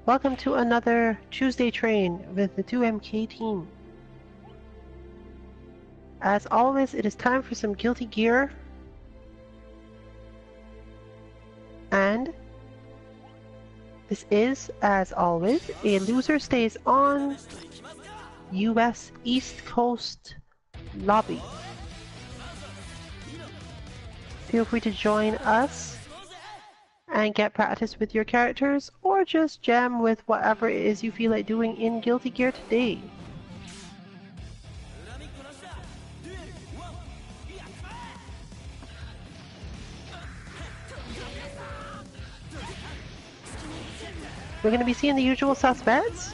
Welcome to another Tuesday train with the 2MK team. As always, it is time for some Guilty Gear. And this is, as always, a loser stays on US East Coast lobby. Feel free to join us and get practice with your characters, or just jam with whatever it is you feel like doing in Guilty Gear today. We're going to be seeing the usual suspects.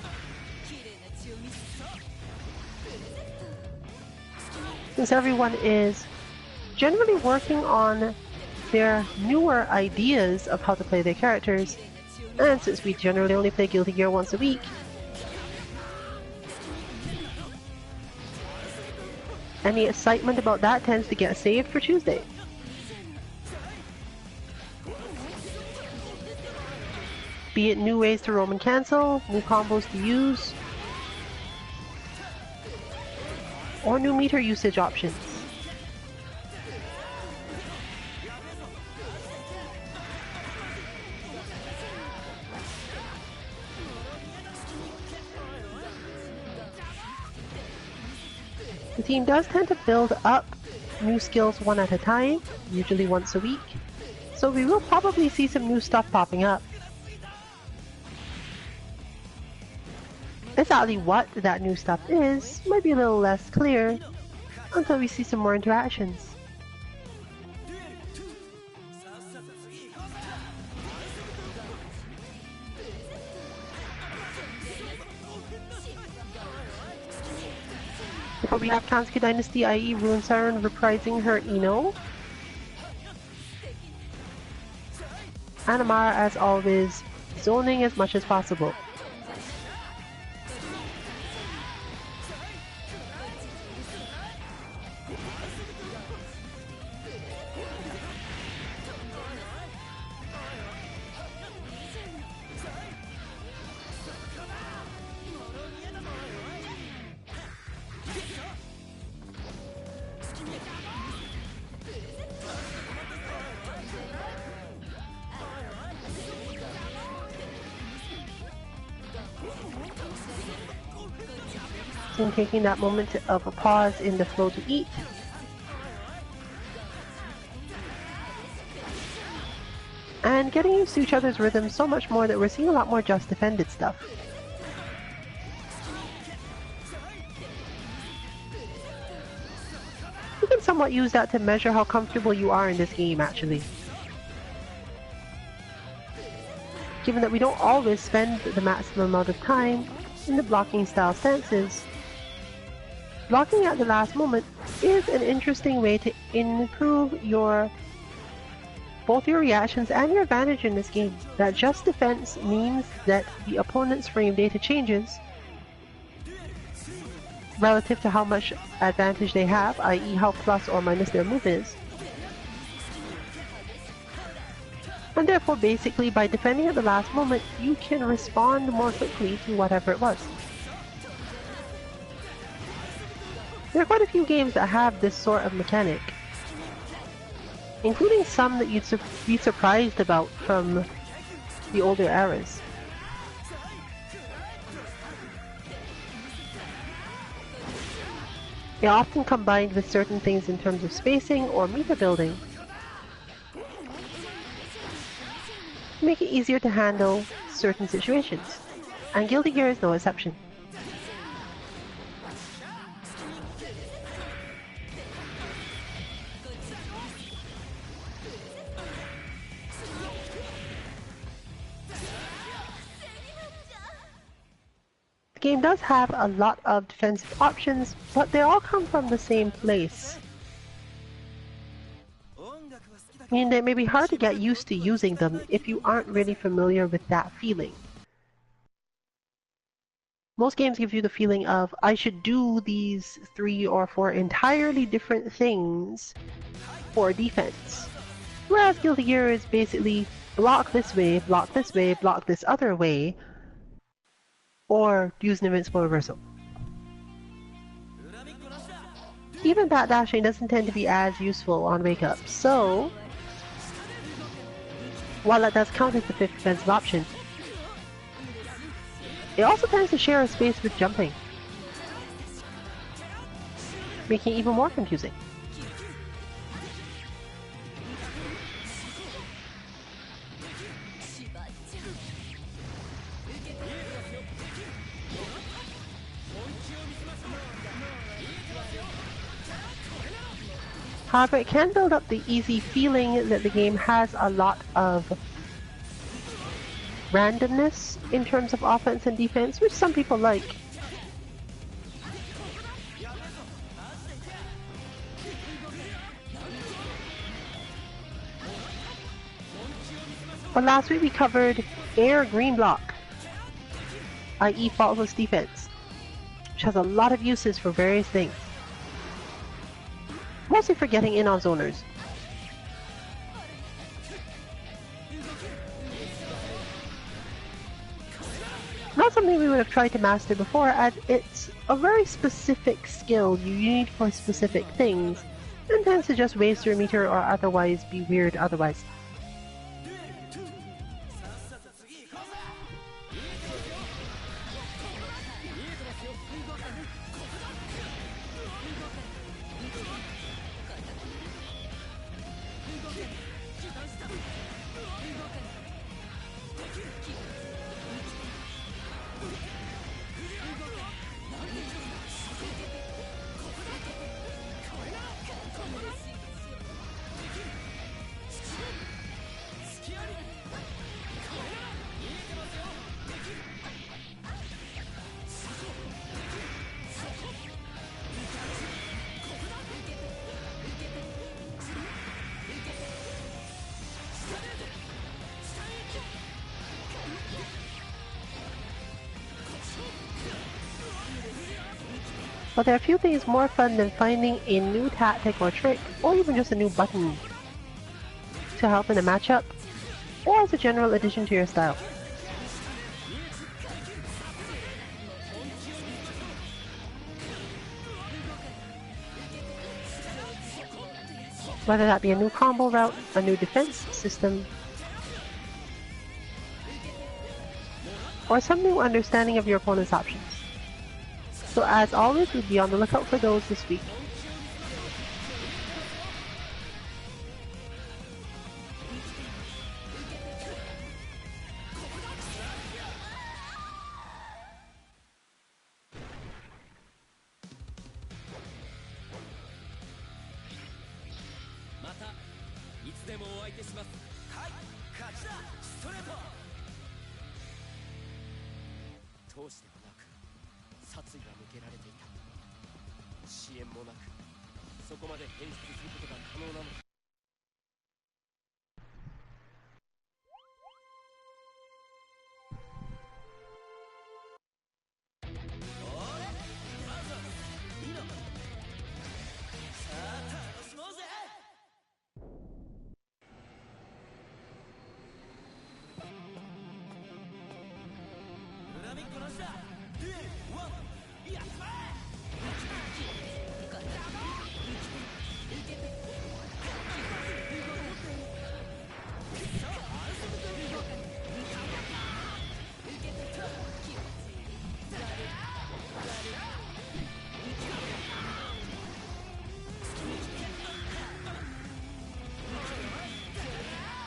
Since everyone is generally working on their newer ideas of how to play their characters, and since we generally only play Guilty Gear once a week, any excitement about that tends to get saved for Tuesday. Be it new ways to roam and cancel, new combos to use, or new meter usage options. The team does tend to build up new skills one at a time, usually once a week, so we will probably see some new stuff popping up. Exactly what that new stuff is might be a little less clear until we see some more interactions. Before we have Kansuke Dynasty, i.e. Rune Siren reprising her Ino. And Amara, as always, zoning as much as possible. And taking that moment of a pause in the flow to eat. And getting used to each other's rhythms so much more that we're seeing a lot more just defended stuff. You can somewhat use that to measure how comfortable you are in this game, actually. Given that we don't always spend the maximum amount of time in the blocking style stances, blocking at the last moment is an interesting way to improve both your reactions and your advantage in this game. That just defense means that the opponent's frame data changes relative to how much advantage they have, i.e. how plus or minus their move is. And therefore, basically, by defending at the last moment, you can respond more quickly to whatever it was. There are quite a few games that have this sort of mechanic, including some that you'd be surprised about from the older eras. They're often combined with certain things in terms of spacing or meter building to make it easier to handle certain situations, and Guilty Gear is no exception. The game does have a lot of defensive options, but they all come from the same place, meaning that it may be hard to get used to using them if you aren't really familiar with that feeling. Most games give you the feeling of, I should do these 3 or 4 entirely different things for defense. Whereas Guilty Gear is basically block this way, block this way, block this other way, or use an invincible reversal. Even that dashing doesn't tend to be as useful on wake up, so while that does count as the 5th defensive option, it also tends to share a space with jumping, making it even more confusing. However, it can build up the easy feeling that the game has a lot of randomness in terms of offense and defense, which some people like. But last week we covered air green block, i.e. faultless defense, which has a lot of uses for various things. Mostly for getting in on zoners. Not something we would have tried to master before, as it's a very specific skill you need for specific things, and tends to just waste your meter or otherwise be weird otherwise. But there are few things more fun than finding a new tactic or trick, or even just a new button to help in a matchup, or as a general addition to your style. Whether that be a new combo route, a new defense system, or some new understanding of your opponent's options. So as always, we'll be on the lookout for those this week.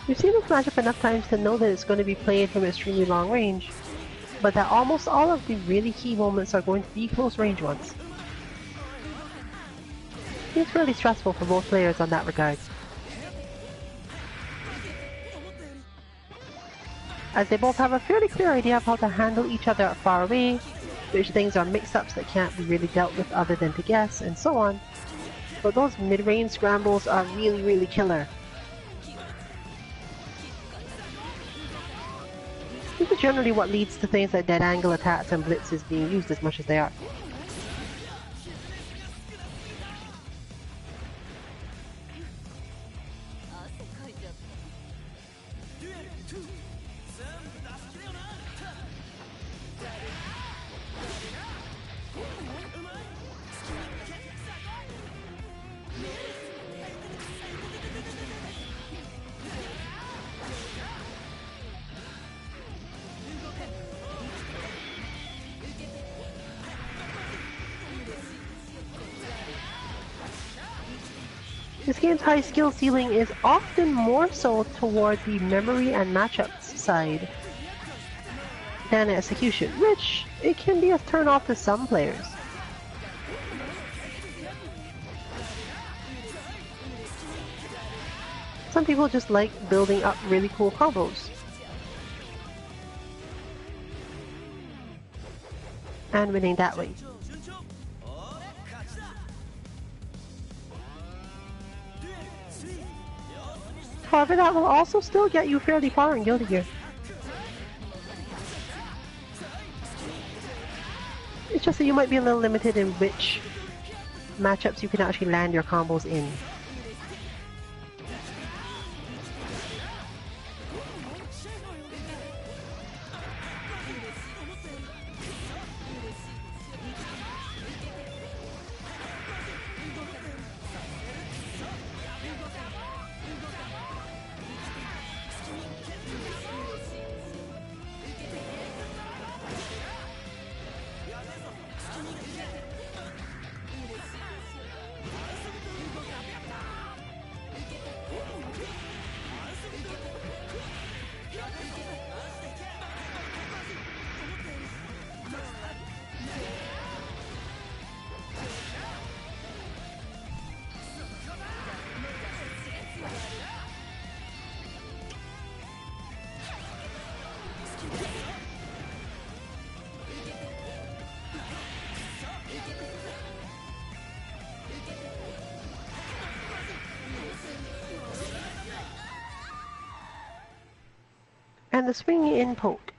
We've seen this matchup enough times to know that it's going to be played from extremely long range, but that almost all of the really key moments are going to be close range ones. It's really stressful for both players on that regard, as they both have a fairly clear idea of how to handle each other at far away, which things are mix-ups that can't be really dealt with other than to guess, and so on. But those mid-range scrambles are really killer. This is generally what leads to things like dead angle attacks and blitzes being used as much as they are. This game's high skill ceiling is often more so toward the memory and matchups side than execution, which it can be a turn off to some players. Some people just like building up really cool combos. And winning that way. However, that will also still get you fairly far in Guilty Gear. It's just that you might be a little limited in which matchups you can actually land your combos in. And the swinging in poke.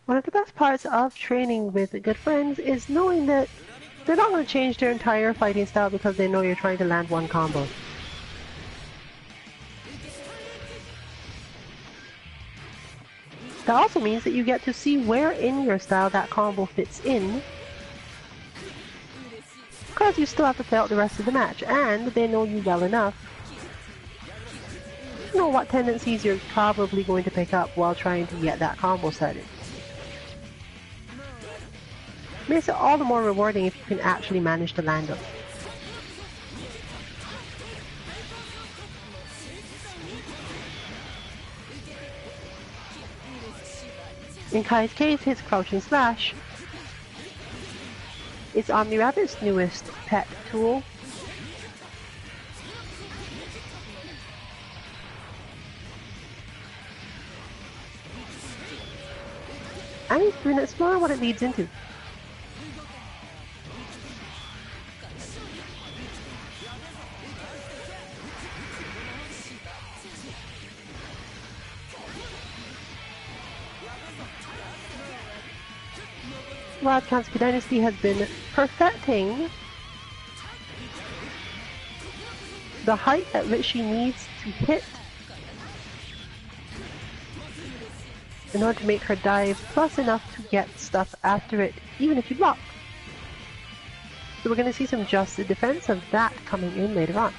One of the best parts of training with good friends is knowing that they're not going to change their entire fighting style because they know you're trying to land one combo. That also means that you get to see where in your style that combo fits in, because you still have to play out the rest of the match, and they know you well enough to know what tendencies you're probably going to pick up while trying to get that combo started. Makes it all the more rewarding if you can actually manage to land them. In Kai's case, his crouching slash is OmniRabbit's newest pet tool. And he's going to explore what it leads into. While Katsuki Dynasty has been perfecting the height at which she needs to hit in order to make her dive plus enough to get stuff after it, even if you block. So we're going to see some just defense of that coming in later on.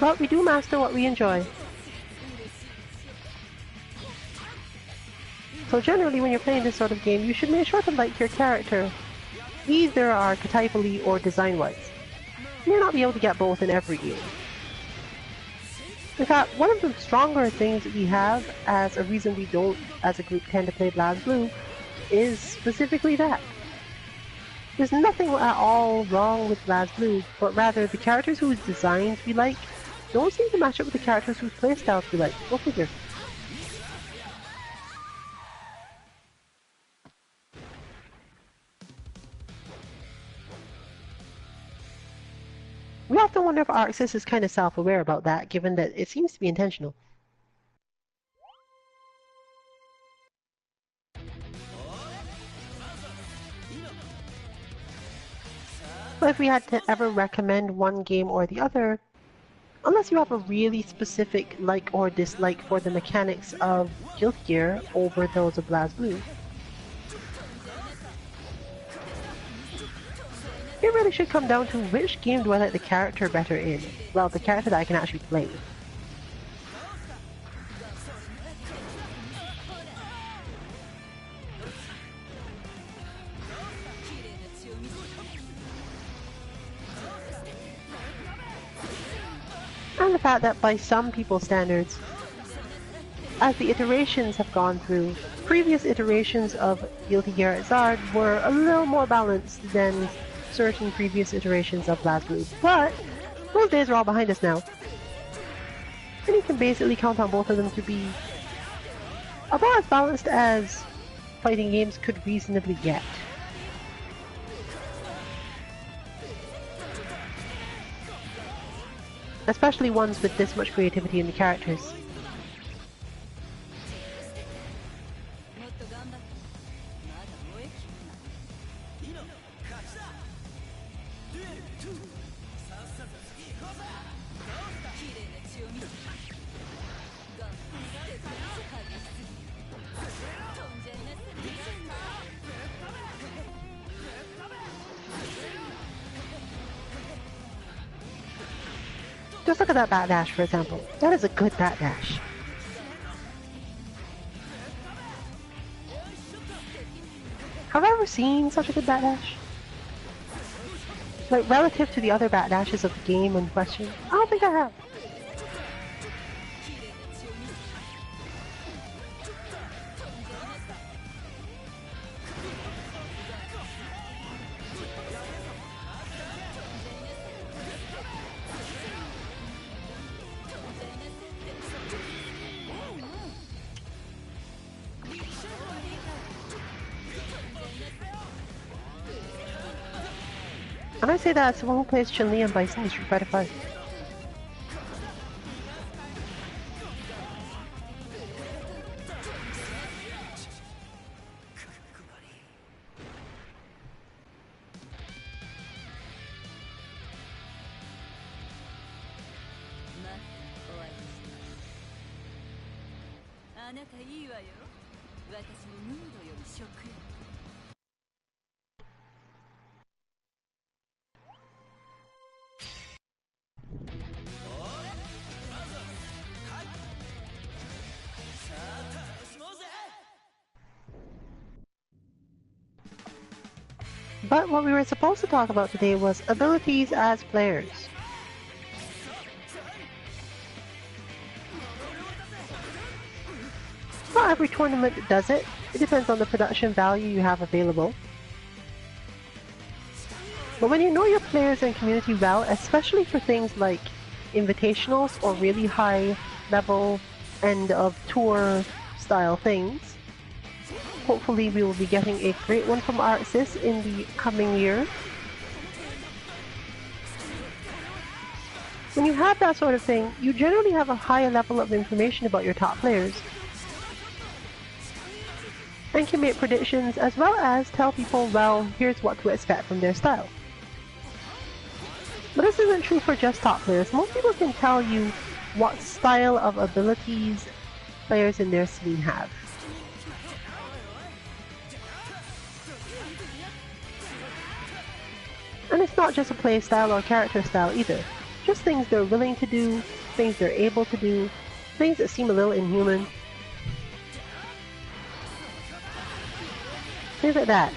But we do master what we enjoy. So generally when you're playing this sort of game, you should make sure to like your character, either archetypally or design-wise. You may not be able to get both in every game. In fact, one of the stronger things that we have as a reason we don't, as a group, tend to play BlazBlue is specifically that. There's nothing at all wrong with BlazBlue, but rather the characters whose designs we like don't seem to match up with the characters whose playstyles we like. Go figure. We often wonder if ArcSys is kind of self-aware about that, given that it seems to be intentional. But if we had to ever recommend one game or the other, unless you have a really specific like or dislike for the mechanics of Guilty Gear over those of BlazBlue, it really should come down to which game do I like the character better in. Well, the character that I can actually play. And the fact that by some people's standards, as the iterations have gone through, previous iterations of Guilty Gear Xrd were a little more balanced than certain previous iterations of BlazBlue, but those days are all behind us now. And you can basically count on both of them to be about as balanced as fighting games could reasonably get. Especially ones with this much creativity in the characters. Just look at that bat dash, for example. That is a good bat dash. Have I ever seen such a good bat dash? Like, relative to the other bat dashes of the game in question? I don't think I have. And I say that as someone who plays Chun-Li and Bison in Street Fighter V. But what we were supposed to talk about today was abilities as players. Not every tournament does it. It depends on the production value you have available. But when you know your players and community well, especially for things like invitationals or really high level end of tour style things, hopefully we will be getting a great one from ArcSys in the coming year. When you have that sort of thing, you generally have a higher level of information about your top players and can make predictions as well as tell people, well, here's what to expect from their style. But this isn't true for just top players. Most people can tell you what style of abilities players in their scene have. And it's not just a play style or character style either. Just things they're willing to do, things they're able to do, things that seem a little inhuman. Things like that.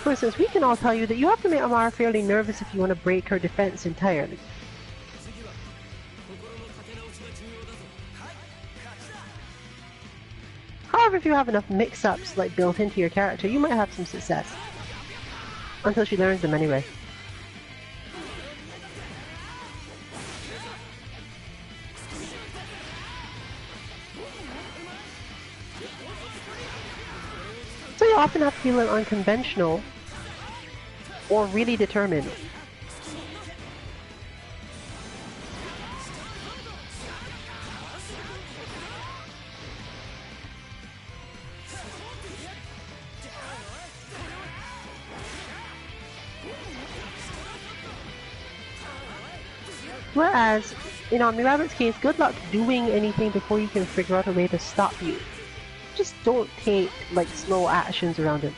For instance, we can all tell you that you have to make Amara fairly nervous if you want to break her defense entirely. However, if you have enough mix-ups like built into your character, you might have some success. Until she learns them anyway. So you often have to be a little unconventional or really determined. Whereas, in Omni Rabbit's case, good luck doing anything before you can figure out a way to stop you. Just don't take, like, slow actions around him.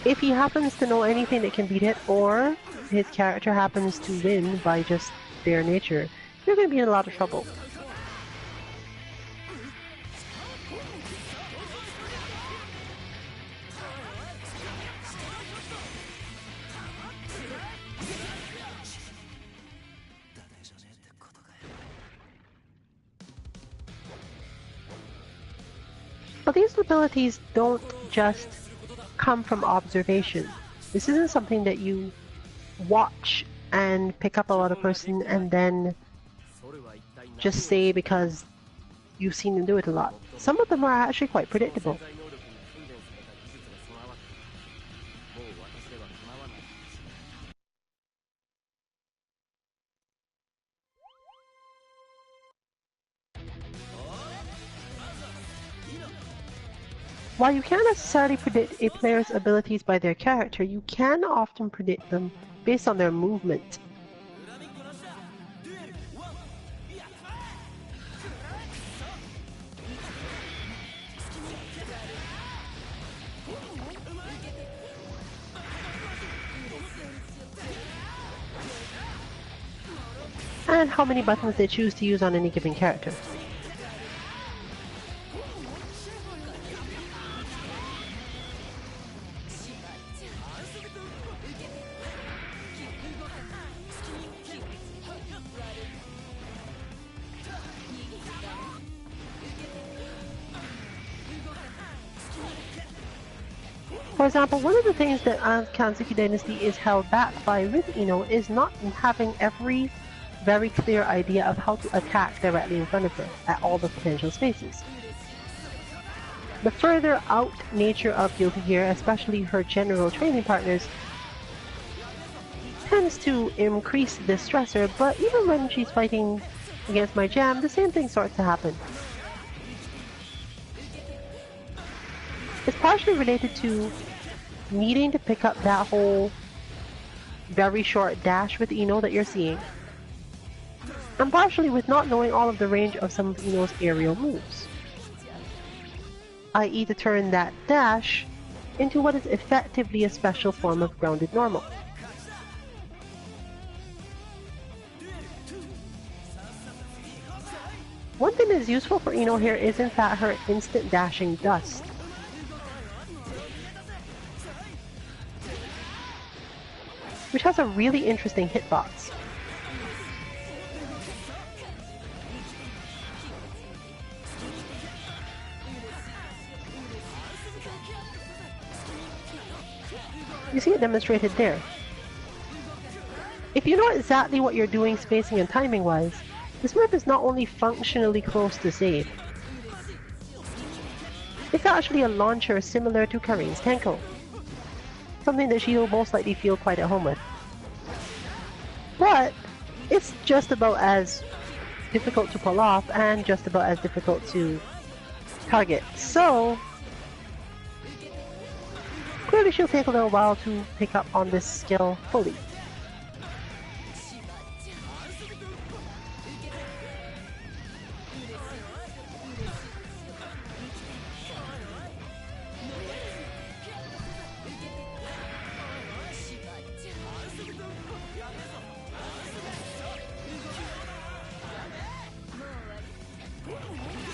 If he happens to know anything that can beat it, or his character happens to win by just their nature, you're going to be in a lot of trouble. But these abilities don't just come from observation. This isn't something that you watch and pick up about a person and then just say because you've seen them do it a lot. Some of them are actually quite predictable. While you can't necessarily predict a player's abilities by their character, you can often predict them based on their movement. And how many buttons they choose to use on any given character. For example, one of the things that Kanzuki Dynasty is held back by with Ino is not having every very clear idea of how to attack directly in front of her at all the potential spaces. The further out nature of Guilty Gear, especially her general training partners, tends to increase this stressor, but even when she's fighting against my jam, the same thing starts to happen. It's partially related to needing to pick up that whole very short dash with Ino that you're seeing, and partially with not knowing all of the range of some of Ino's aerial moves, i.e. to turn that dash into what is effectively a special form of grounded normal. One thing that is useful for Ino here is in fact her instant dashing dust. Which has a really interesting hitbox. You see it demonstrated there. If you know exactly what you're doing spacing and timing wise, this move is not only functionally close to save, it's actually a launcher similar to Karin's Tenko. Something that she'll most likely feel quite at home with. But it's just about as difficult to pull off and just about as difficult to target. So clearly she'll take a little while to pick up on this skill fully.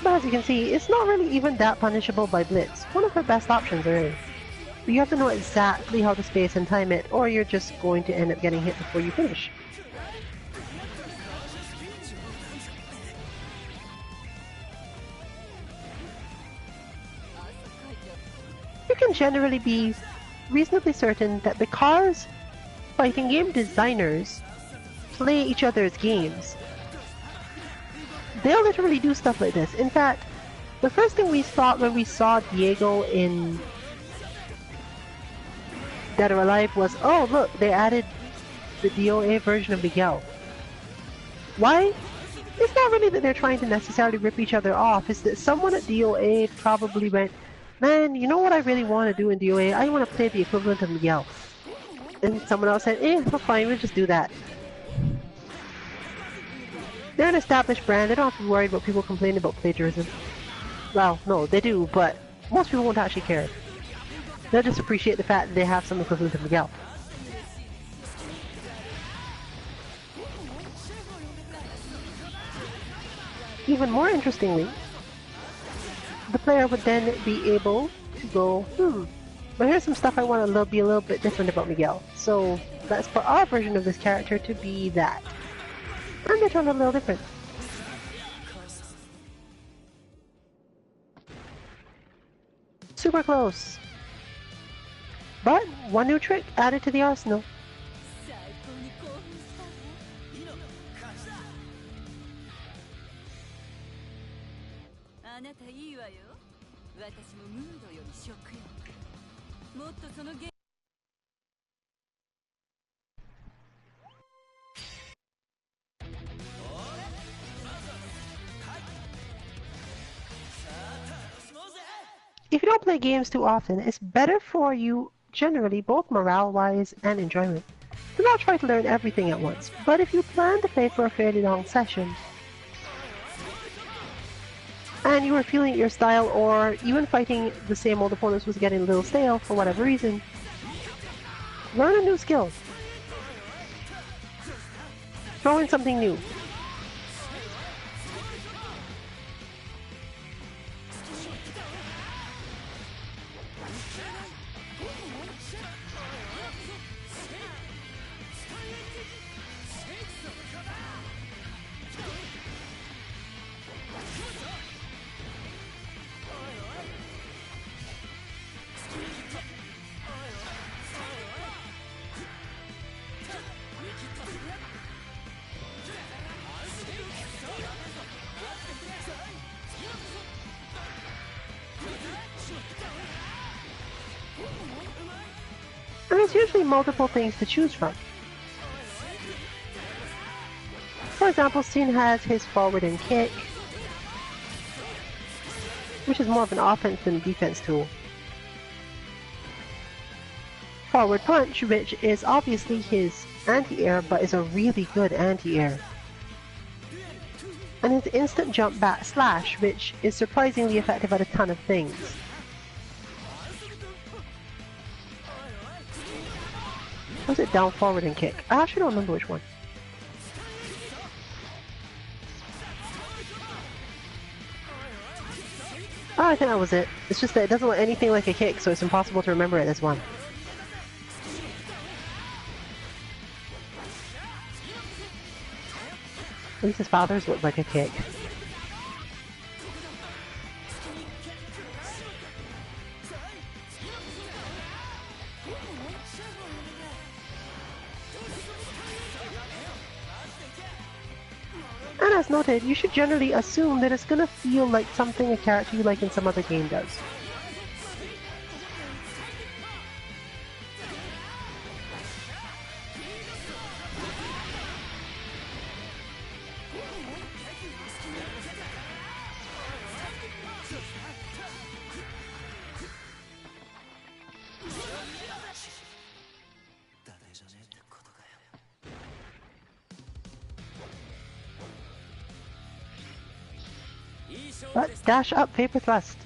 But as you can see, it's not really even that punishable by Blitz. One of her best options, really. But you have to know exactly how to space and time it, or you're just going to end up getting hit before you finish. you can generally be reasonably certain that because fighting game designers play each other's games, they'll literally do stuff like this. In fact, the first thing we thought when we saw Diego in Dead or Alive was, oh look, they added the DOA version of Miguel. Why? It's not really that they're trying to necessarily rip each other off, it's that someone at DOA probably went, man, you know what I really want to do in DOA? I want to play the equivalent of Miguel. And someone else said, fine, we'll just do that. They're an established brand, they don't have to be worried about people complaining about plagiarism. Well, no, they do, but most people won't actually care. They'll just appreciate the fact that they have some equivalent of Miguel. Even more interestingly, the player would then be able to go, but here's some stuff I want to be a little bit different about Miguel. So let's put our version of this character to be that. And they turn a little different. Super close. But one new trick added to the arsenal. If you don't play games too often, it's better for you generally, both morale-wise and enjoyment. Do not try to learn everything at once, but if you plan to play for a fairly long session, and you were feeling your style or even fighting the same old opponents was getting a little stale for whatever reason, learn a new skill. Throw in something new. And there's usually multiple things to choose from. For example, Steen has his forward and kick, which is more of an offense than a defense tool. Forward punch, which is obviously his anti-air, but is a really good anti-air. And his instant jump back slash, which is surprisingly effective at a ton of things. Was it down, forward, and kick? I actually don't remember which one. Oh, I think that was it. It's just that it doesn't look anything like a kick, so it's impossible to remember it as one. At least his father's looked like a kick. And as noted, you should generally assume that it's gonna feel like something a character you like in some other game does. But dash up, paper thrust.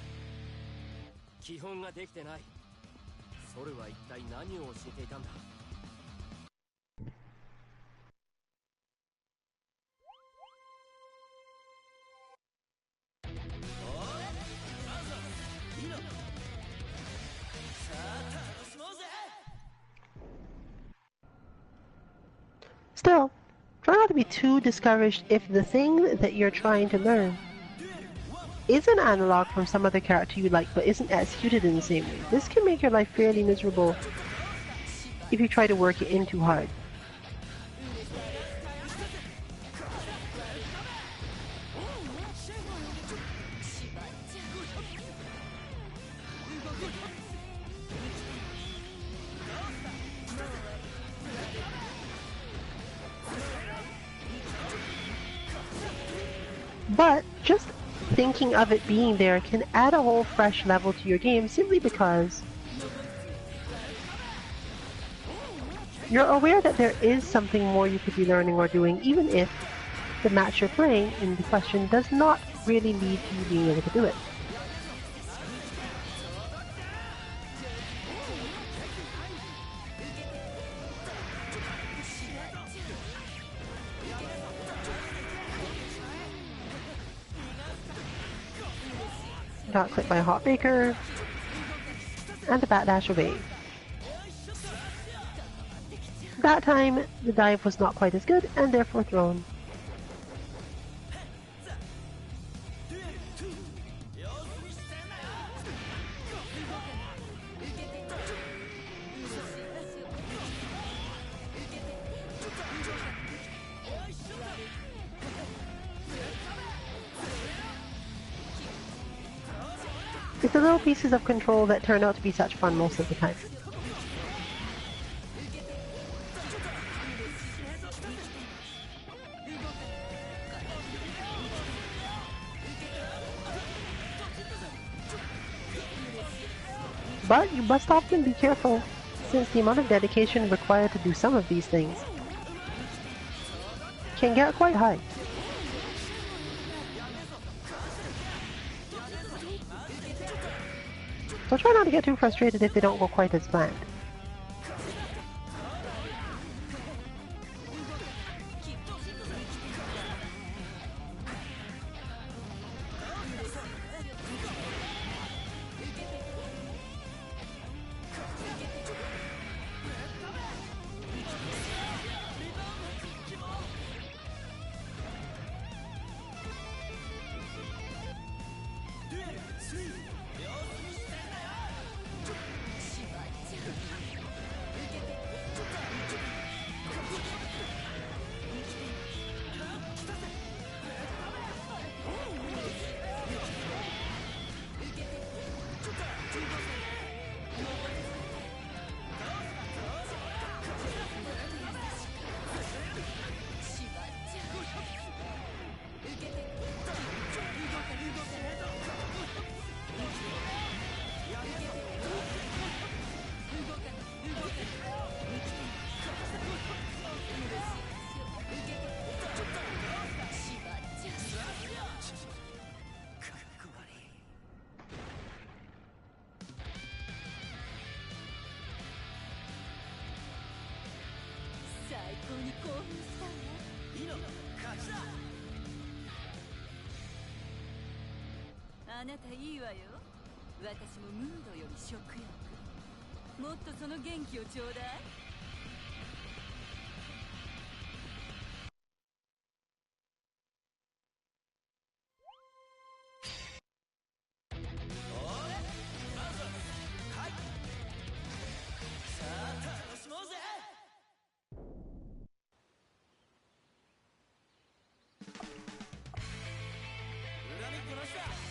Still, try not to be too discouraged if the thing that you're trying to learn is an analog from some other character you like but isn't executed in the same way. This can make your life fairly miserable if you try to work it in too hard. But just thinking of it being there can add a whole fresh level to your game simply because you're aware that there is something more you could be learning or doing, even if the match you're playing in the question does not really lead to you being able to do it. Got clipped by a Hot Baker, and the backdash away. That time, the dive was not quite as good, and therefore thrown. It's the little pieces of control that turn out to be such fun most of the time. But you must often be careful, since the amount of dedication required to do some of these things can get quite high. So try not to get too frustrated if they don't go quite as planned.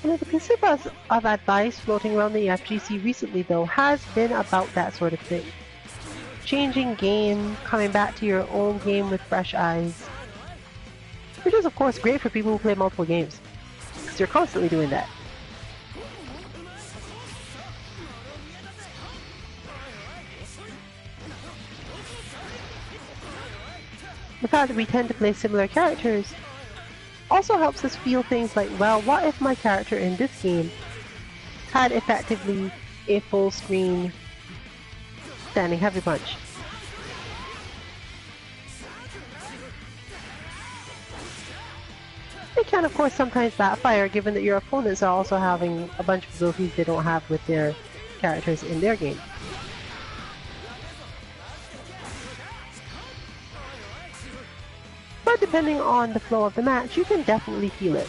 One of the pieces of advice floating around the FGC recently, though, has been about that sort of thing. Changing game, coming back to your own game with fresh eyes. Which is, of course, great for people who play multiple games, because you're constantly doing that. The fact that we tend to play similar characters also helps us feel things like, well, what if my character in this game had effectively a full screen standing heavy punch? It can, of course, sometimes backfire, given that your opponents are also having a bunch of abilities they don't have with their characters in their game. But depending on the flow of the match, you can definitely feel it.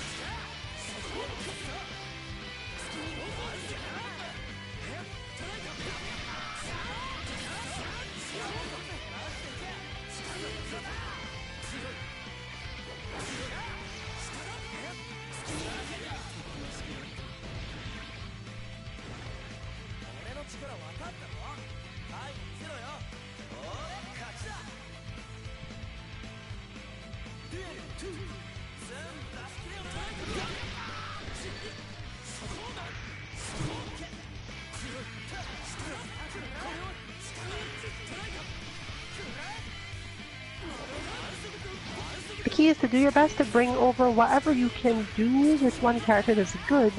The key is to do your best to bring over whatever you can do with one character that's good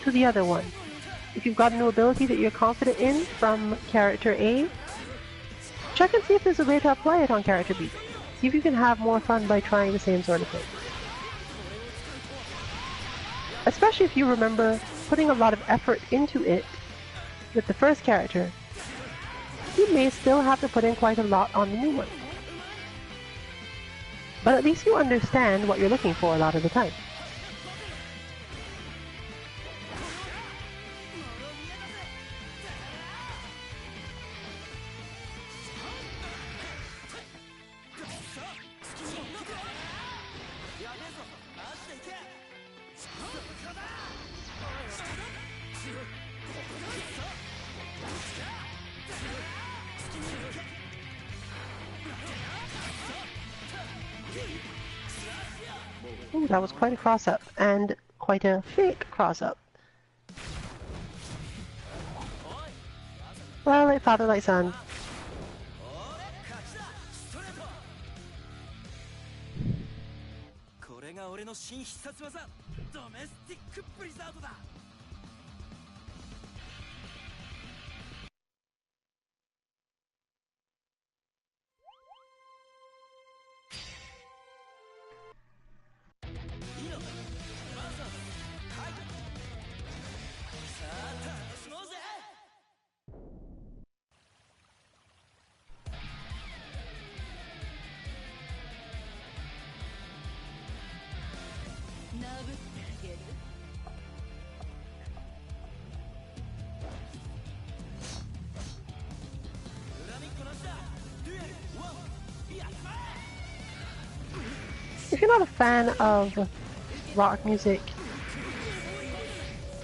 to the other one. If you've got a new ability that you're confident in from character A, check and see if there's a way to apply it on character B. See if you can have more fun by trying the same sort of thing. Especially if you remember putting a lot of effort into it with the first character, you may still have to put in quite a lot on the new one. But at least you understand what you're looking for a lot of the time. Ooh, that was quite a cross-up, and quite a fake cross-up. Well, like father, like son. If you're not a fan of rock music,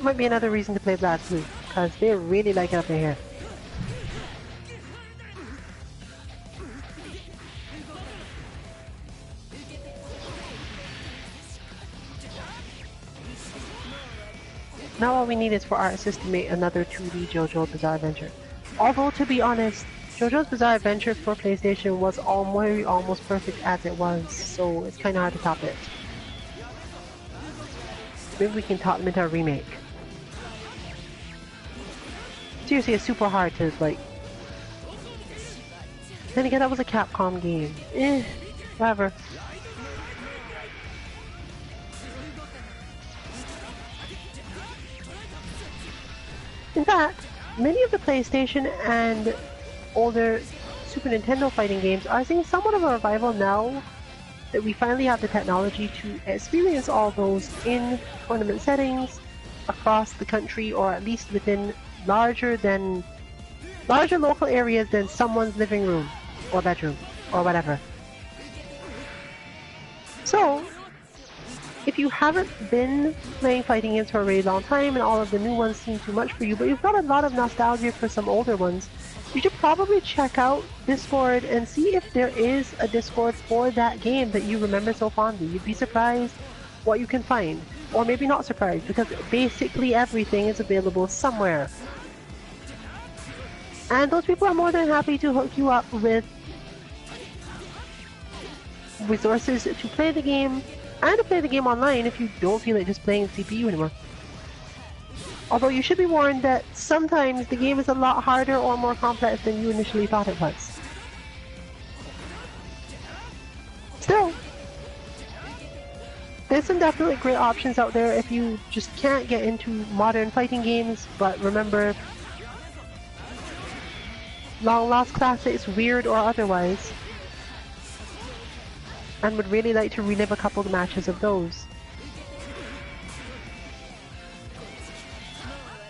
might be another reason to play BlazBlue, because they really like it up in here. Now all we need is for ArtSys to make another 2D JoJo's Bizarre Adventure. Although, to be honest, JoJo's Bizarre Adventure for PlayStation was almost perfect as it was, so it's kind of hard to top it. Maybe we can top them into a remake. Seriously, it's super hard to, like... Then again, that was a Capcom game. Whatever. In fact, many of the PlayStation and older Super Nintendo fighting games are seeing somewhat of a revival now that we finally have the technology to experience all those in tournament settings across the country, or at least within larger local areas than someone's living room or bedroom or whatever. So, if you haven't been playing fighting games for a really long time and all of the new ones seem too much for you, but you've got a lot of nostalgia for some older ones, you should probably check out Discord and see if there is a Discord for that game that you remember so fondly. You'd be surprised what you can find. Or maybe not surprised, because basically everything is available somewhere. And those people are more than happy to hook you up with resources to play the game, and to play the game online if you don't feel like just playing the CPU anymore. Although you should be warned that sometimes the game is a lot harder or more complex than you initially thought it was. Still, there's some definitely great options out there if you just can't get into modern fighting games, but remember long lost classics, weird or otherwise, and would really like to relive a couple of matches of those.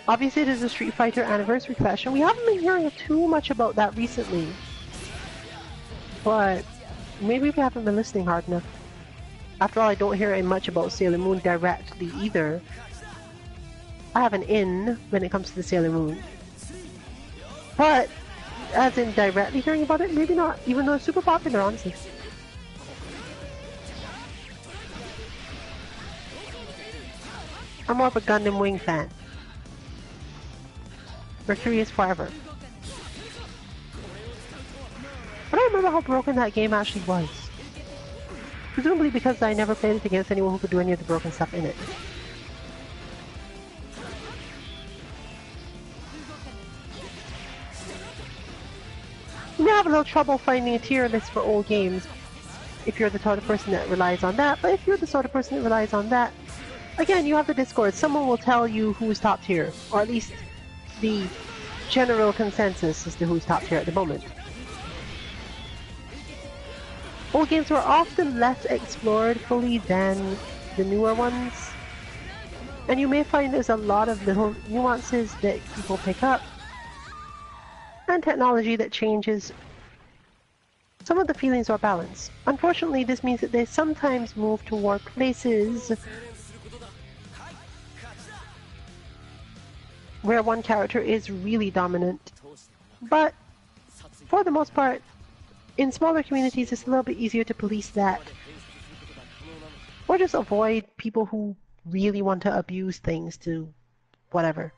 Obviously, it is a Street Fighter Anniversary Collection. We haven't been hearing too much about that recently, but maybe we haven't been listening hard enough. After all, I don't hear much about Sailor Moon directly either. I have an in when it comes to the Sailor Moon. But, as in directly hearing about it, maybe not, even though it's super popular, honestly. I'm more of a Gundam Wing fan. Mercury is forever. But I remember how broken that game actually was. Presumably because I never played it against anyone who could do any of the broken stuff in it. You may have a little trouble finding a tier list for old games if you're the sort of person that relies on that, but if you're the sort of person that relies on that, again, you have the Discord. Someone will tell you who's top tier, or at least the general consensus as to who's top tier at the moment. Old games were often less explored fully than the newer ones, and you may find there's a lot of little nuances that people pick up, and technology that changes some of the feelings or balance. Unfortunately, this means that they sometimes move toward places where one character is really dominant, but for the most part, in smaller communities it's a little bit easier to police that, or just avoid people who really want to abuse things to whatever.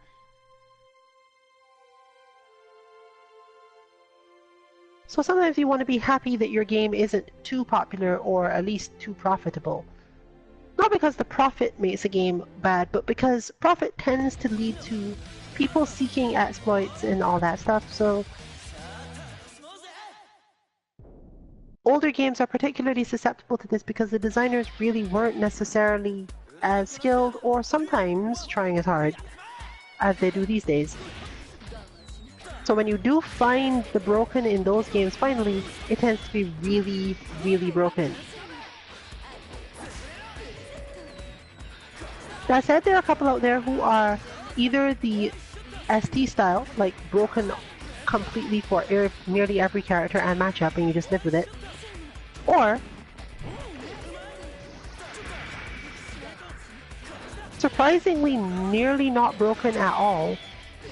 So sometimes you want to be happy that your game isn't too popular or at least too profitable. Not because the profit makes a game bad, but because profit tends to lead to people seeking exploits and all that stuff, so older games are particularly susceptible to this because the designers really weren't necessarily as skilled or sometimes trying as hard as they do these days. So when you do find the broken in those games finally, it tends to be really, really broken. That said, there are a couple out there who are either the ST style, like broken completely for nearly every character and matchup and you just live with it, or surprisingly nearly not broken at all,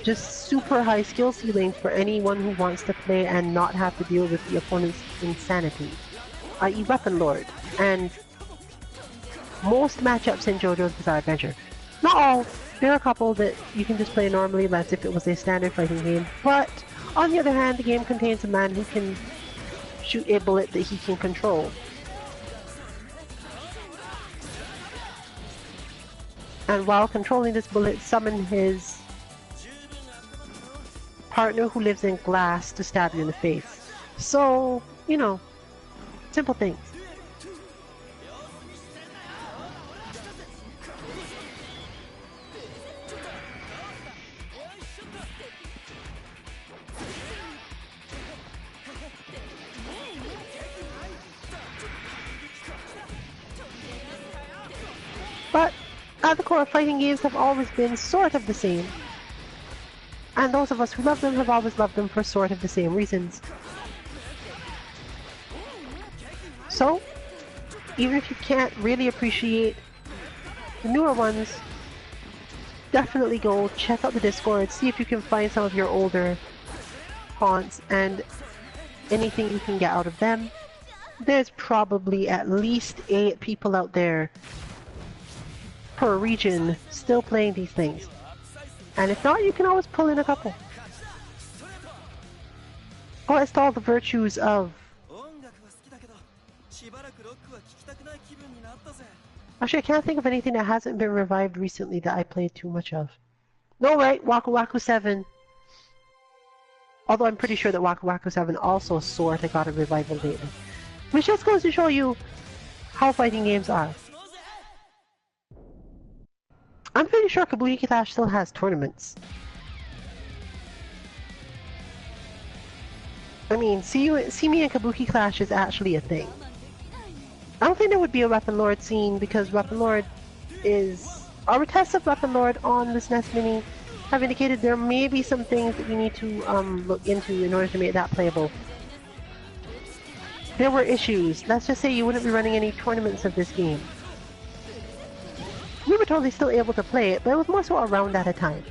just super high skill ceilings for anyone who wants to play and not have to deal with the opponent's insanity, i.e. Weapon Lord, and most matchups in JoJo's Bizarre Adventure. Not all, there are a couple that you can just play normally as if it was a standard fighting game, but on the other hand, the game contains a man who can shoot a bullet that he can control. And while controlling this bullet, summon his partner who lives in glass to stab you in the face. So, you know, simple things. But at the core, fighting games have always been sort of the same. And those of us who love them have always loved them for sort of the same reasons. So, even if you can't really appreciate the newer ones, definitely go check out the Discord, see if you can find some of your older haunts and anything you can get out of them. There's probably at least 8 people out there per region still playing these things. And if not, you can always pull in a couple. Or list all the virtues of... Actually, I can't think of anything that hasn't been revived recently that I played too much of. No, right, Waku Waku 7. Although I'm pretty sure that Waku Waku 7 also sorta got a revival lately. Which just goes to show you how fighting games are. I'm pretty sure Kabuki Clash still has tournaments. I mean, see me in Kabuki Clash is actually a thing. I don't think there would be a Weapon Lord scene because Weapon Lord is... Our tests of Weapon Lord on the SNES Mini have indicated there may be some things that we need to look into in order to make that playable. There were issues. Let's just say you wouldn't be running any tournaments of this game. We were totally still able to play it, but it was more so around at a time.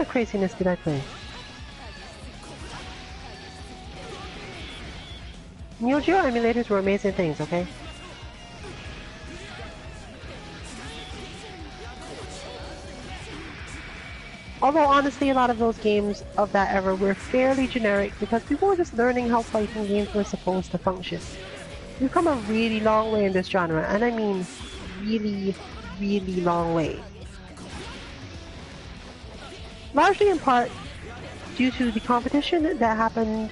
of craziness did I play? Neo Geo emulators were amazing things, okay? Although honestly, a lot of those games of that era were fairly generic because people were just learning how fighting games were supposed to function. We've come a really long way in this genre, and I mean really, really long way. Largely in part due to the competition that happened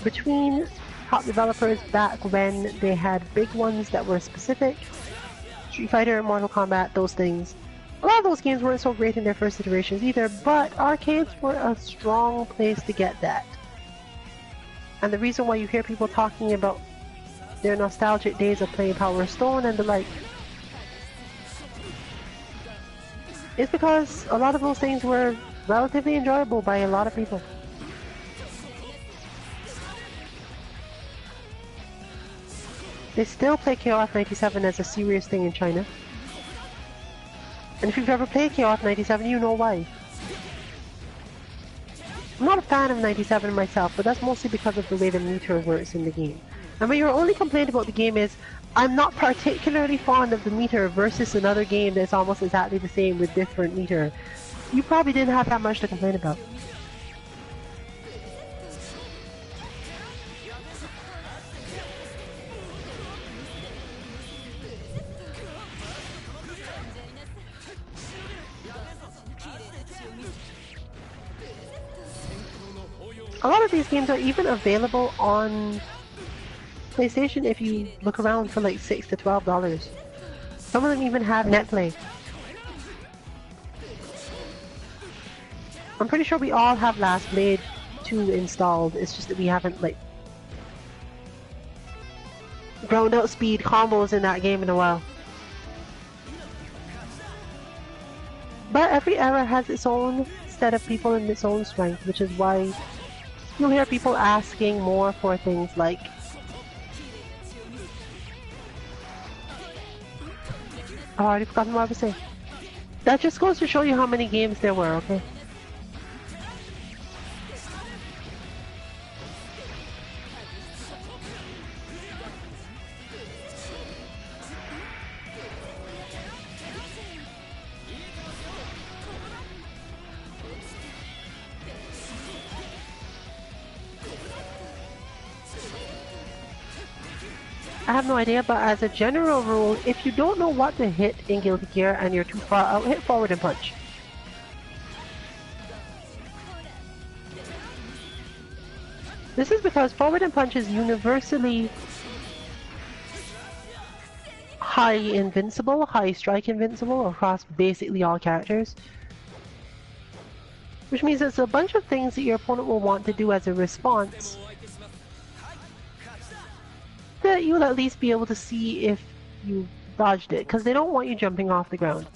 between top developers back when they had big ones that were specific. Street Fighter, Mortal Kombat, those things. A lot of those games weren't so great in their first iterations either, but arcades were a strong place to get that. And the reason why you hear people talking about their nostalgic days of playing Power Stone and the like is because a lot of those things were relatively enjoyable by a lot of people. They still play KOF 97 as a serious thing in China. And if you've ever played KOF 97, you know why. I'm not a fan of 97 myself, but that's mostly because of the way the meter works in the game. And when your only complaint about the game is, I'm not particularly fond of the meter versus another game that's almost exactly the same with different meter, you probably didn't have that much to complain about. A lot of these games are even available on PlayStation if you look around for like $6 to $12. Some of them even have NetPlay. I'm pretty sure we all have Last Blade 2 installed, it's just that we haven't like ground out speed combos in that game in a while. But every era has its own set of people and its own strength, which is why you'll hear people asking more for things like I already forgotten what I was saying. That just goes to show you how many games there were, okay? I have no idea, but as a general rule, if you don't know what to hit in Guilty Gear and you're too far out, hit forward and punch. This is because forward and punch is universally high invincible, high strike invincible across basically all characters. Which means it's a bunch of things that your opponent will want to do as a response that you'll at least be able to see if you dodged it, because they don't want you jumping off the ground.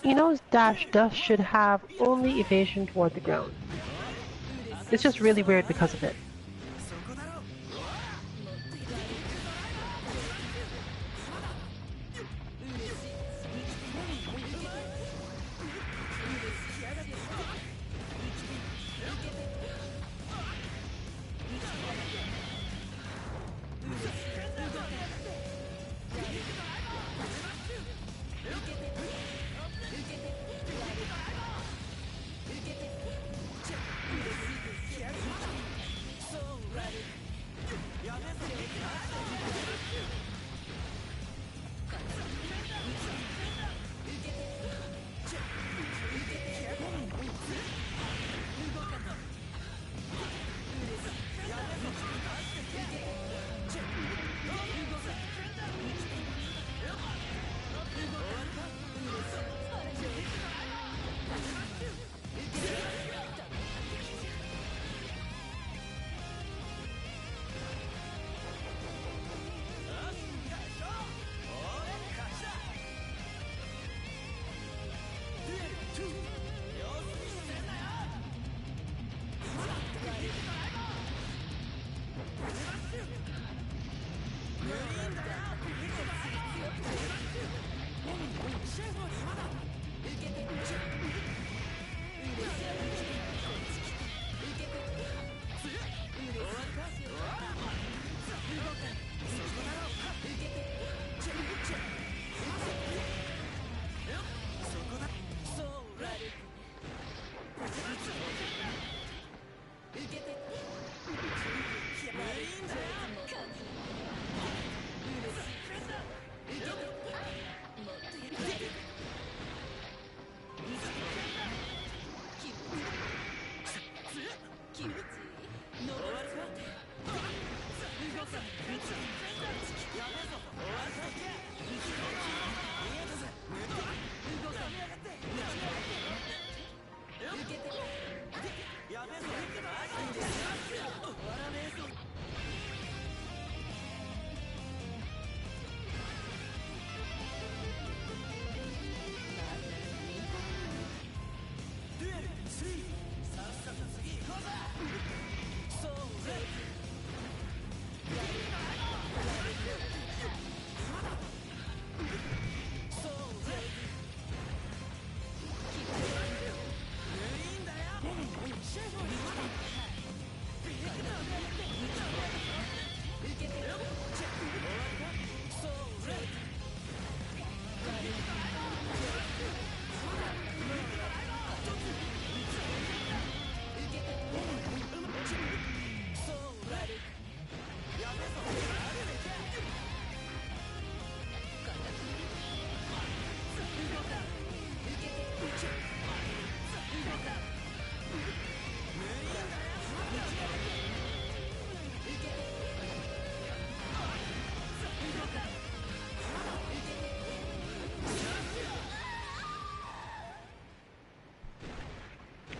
Ino's dash dust should have only evasion toward the ground. It's just really weird because of it.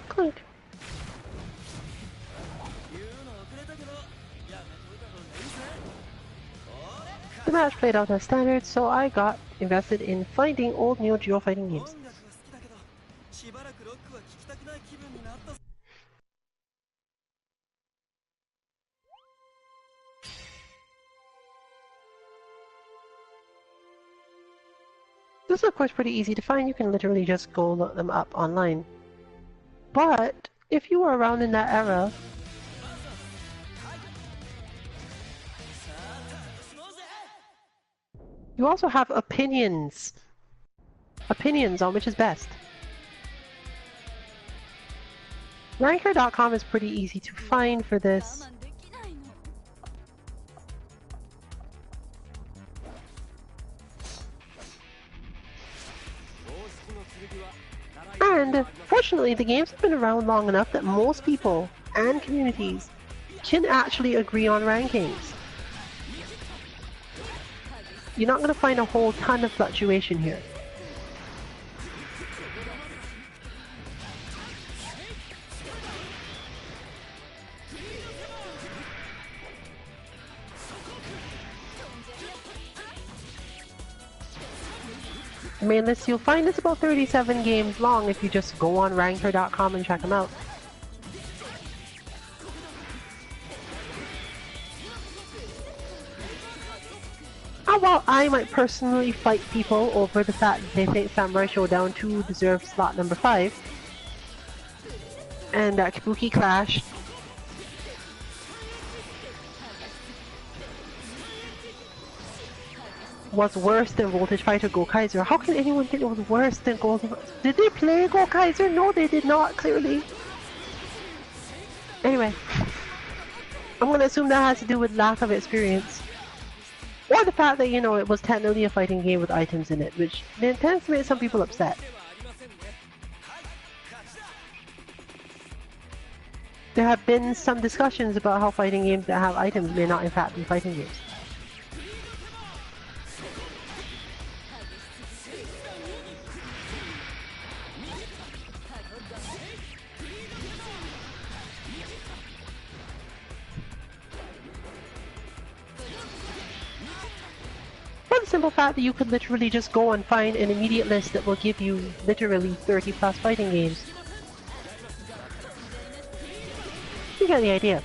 Clink. The match played out as standard, so I got invested in finding old Neo Geo fighting games. This is of course pretty easy to find, you can literally just go look them up online. But, if you were around in that era, you also have opinions. Opinions on which is best. Ranker.com is pretty easy to find for this. And, fortunately, the games have been around long enough that most people and communities can actually agree on rankings. You're not going to find a whole ton of fluctuation here. The main list you'll find is about 37 games long if you just go on Ranker.com and check them out. And while I might personally fight people over the fact that they think Samurai Showdown 2 deserves slot number 5, and that Kabuki Clash was worse than Voltage Fighter Gokaiser. How can anyone think it was worse than Golden? Did they play Gokaiser? No, they did not, clearly. Anyway, I'm gonna assume that has to do with lack of experience. Or the fact that, you know, it was technically a fighting game with items in it, which tends to make some people upset. There have been some discussions about how fighting games that have items may not in fact be fighting games. The simple fact that you could literally just go and find an immediate list that will give you literally 30 plus fighting games. You get the idea.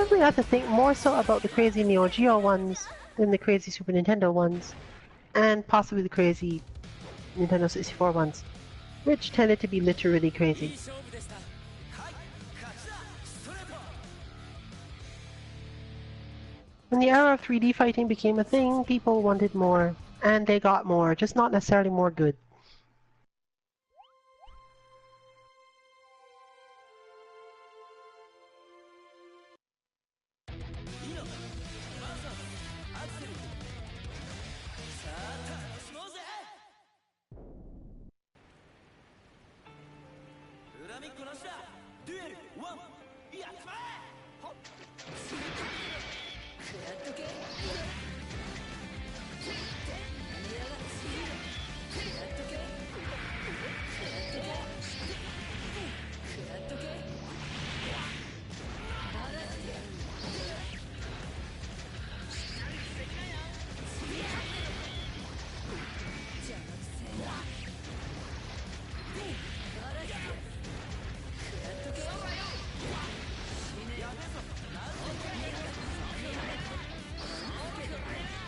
definitely have to think more so about the crazy Neo Geo ones than the crazy Super Nintendo ones, and possibly the crazy Nintendo 64 ones, which tended to be literally crazy. When the era of 3D fighting became a thing, people wanted more, and they got more, just not necessarily more good.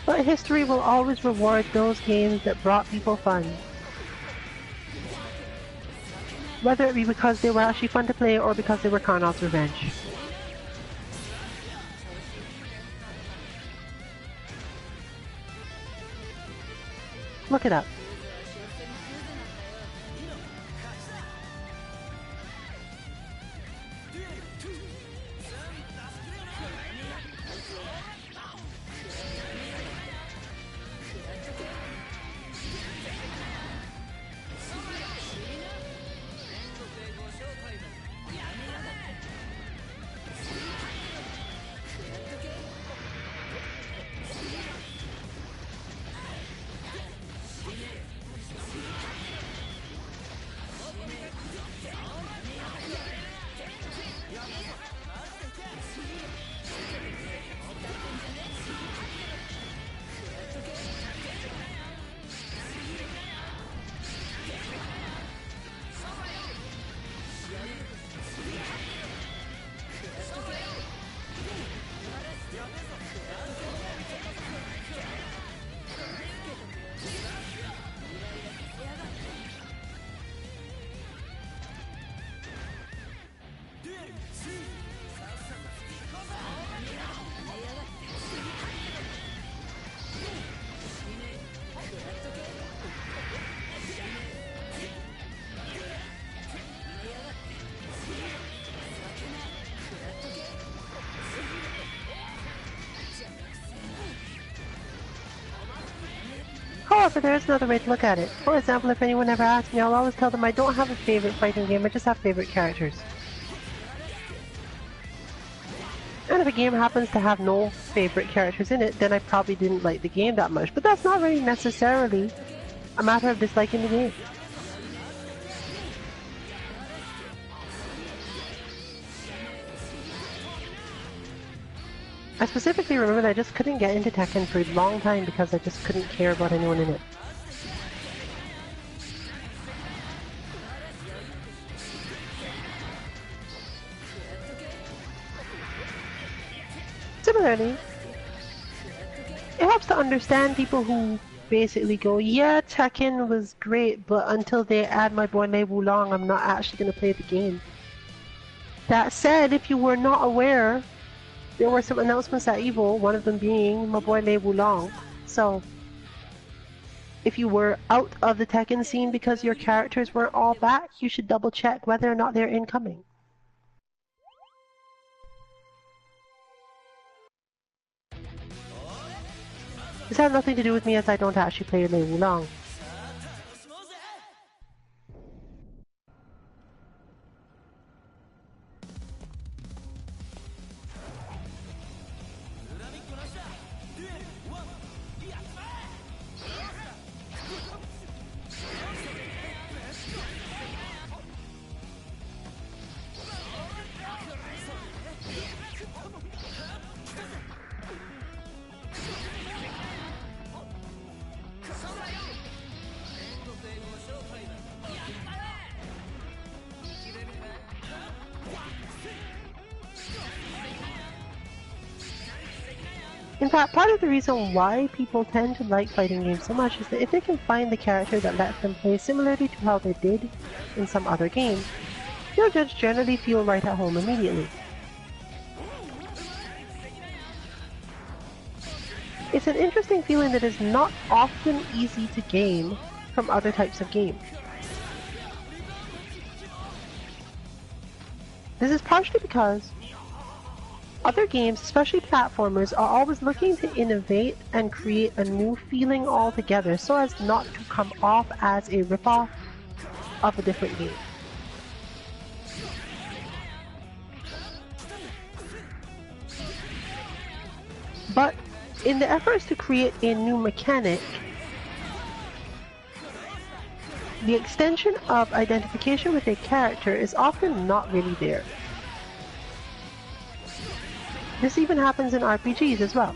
But history will always reward those games that brought people fun. Whether it be because they were actually fun to play or because they were Karnat's revenge. Look it up. However, there is another way to look at it. For example, if anyone ever asks me, I'll always tell them I don't have a favorite fighting game, I just have favorite characters. And if a game happens to have no favorite characters in it, then I probably didn't like the game that much. But that's not really necessarily a matter of disliking the game. I specifically remember that I just couldn't get into Tekken for a long time because I just couldn't care about anyone in it. Similarly, it helps to understand people who basically go, yeah, Tekken was great, but until they add my boy Lei Wulong, I'm not actually going to play the game. That said, if you were not aware, there were some announcements at EVO, one of them being my boy Lei Wulong. So, if you were out of the Tekken scene because your characters weren't all back, you should double check whether or not they're incoming. This has nothing to do with me as I don't actually play Lei Wulong. In fact, part of the reason why people tend to like fighting games so much is that if they can find the character that lets them play similarly to how they did in some other game, they'll just generally feel right at home immediately. It's an interesting feeling that is not often easy to gain from other types of games. This is partially because other games, especially platformers, are always looking to innovate and create a new feeling altogether so as not to come off as a ripoff of a different game. But in the efforts to create a new mechanic, the extension of identification with a character is often not really there. This even happens in RPGs as well.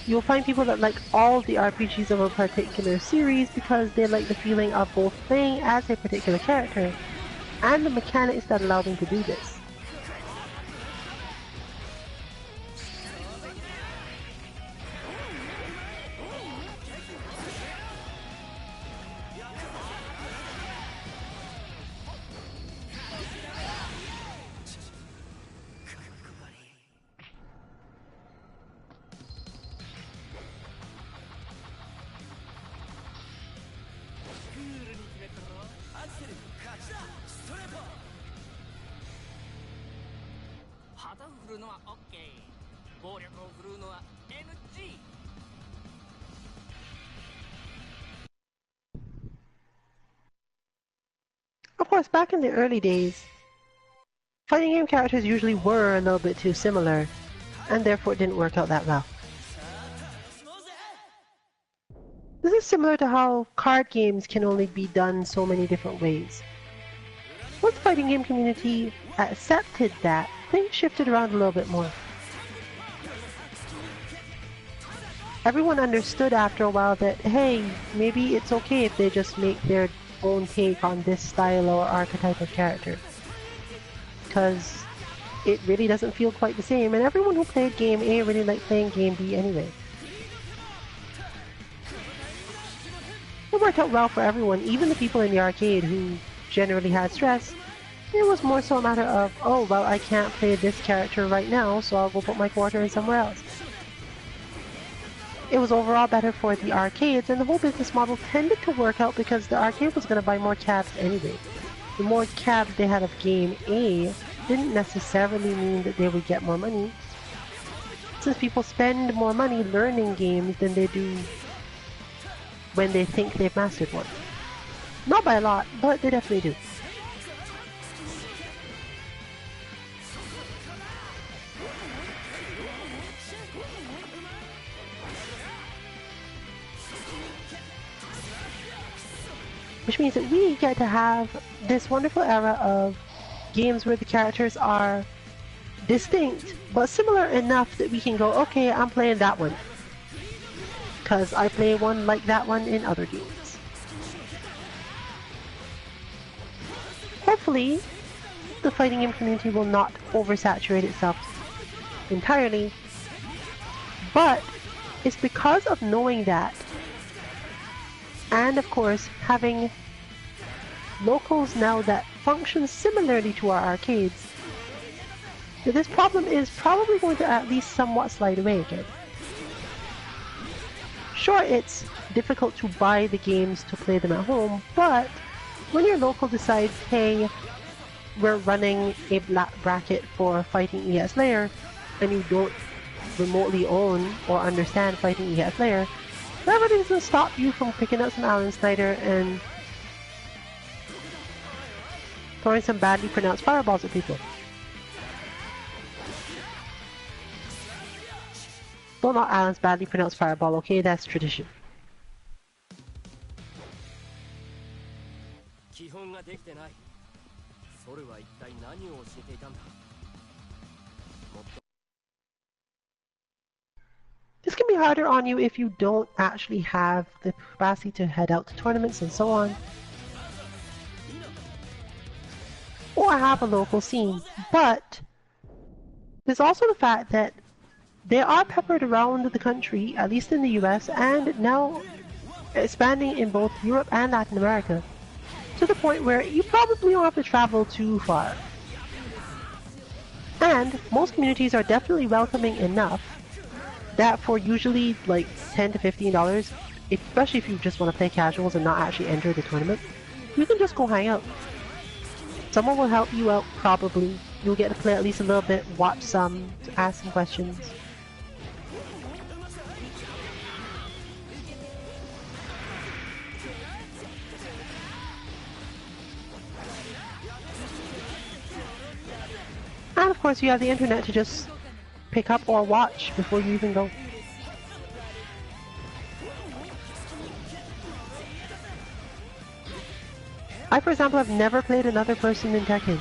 You'll find people that like all the RPGs of a particular series because they like the feeling of both playing as a particular character and the mechanics that allow them to do this. Of course, back in the early days, fighting game characters usually were a little bit too similar, and therefore it didn't work out that well. This is similar to how card games can only be done so many different ways. Once the fighting game community accepted that, things shifted around a little bit more. Everyone understood after a while that, hey, maybe it's okay if they just make their own take on this style or archetype of character. Because it really doesn't feel quite the same, and everyone who played Game A really liked playing Game B anyway. It worked out well for everyone, even the people in the arcade who generally had stress. It was more so a matter of, oh, well, I can't play this character right now, so I'll go put my quarter in somewhere else. It was overall better for the arcades, and the whole business model tended to work out because the arcade was going to buy more cabs anyway. The more cabs they had of Game A didn't necessarily mean that they would get more money, since people spend more money learning games than they do when they think they've mastered one. Not by a lot, but they definitely do. Which means that we get to have this wonderful era of games where the characters are distinct, but similar enough that we can go, okay, I'm playing that one, because I play one like that one in other games. Hopefully, the fighting game community will not oversaturate itself entirely, but it's because of knowing that, and of course having locals now that function similarly to our arcades, that this problem is probably going to at least somewhat slide away again. Sure, it's difficult to buy the games to play them at home, but when your local decides, hey, we're running a black bracket for Fighting ES Layer, and you don't remotely own or understand Fighting ES Layer, that really doesn't stop you from picking up some Alan Snyder and throwing some badly pronounced fireballs at people. Well, not Alan's badly pronounced fireball, okay? That's tradition. This can be harder on you if you don't actually have the capacity to head out to tournaments and so on, or have a local scene. But there's also the fact that They are peppered around the country, at least in the US, and now expanding in both Europe and Latin America, to the point where you probably don't have to travel too far. And most communities are definitely welcoming enough that for usually like $10 to $15, especially if you just want to play casuals and not actually enter the tournament, you can just go hang out. Someone will help you out probably. You'll get to play at least a little bit, watch some, ask some questions. And of course you have the internet to just pick up or watch before you even go. I, for example, have never played another person in Tekken.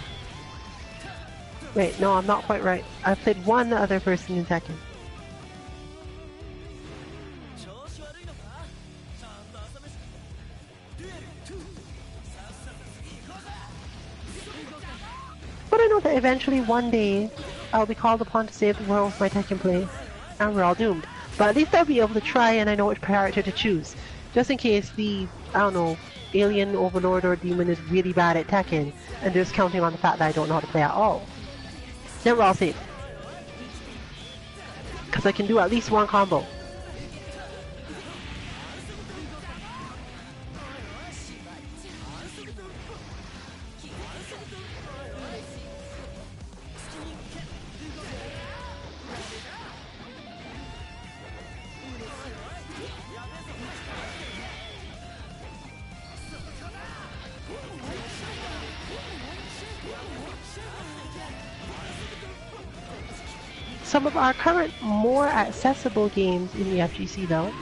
Wait, no, I'm not quite right. I've played one other person in Tekken. But I know that eventually one day I'll be called upon to save the world with my Tekken play, and we're all doomed. But at least I'll be able to try and I know which character to choose. Just in case the, I don't know, alien, overlord, or demon is really bad at Tekken, and they're just counting on the fact that I don't know how to play at all. Then we're all safe. Because I can do at least one combo. Some of our current, more accessible games in the FGC, though,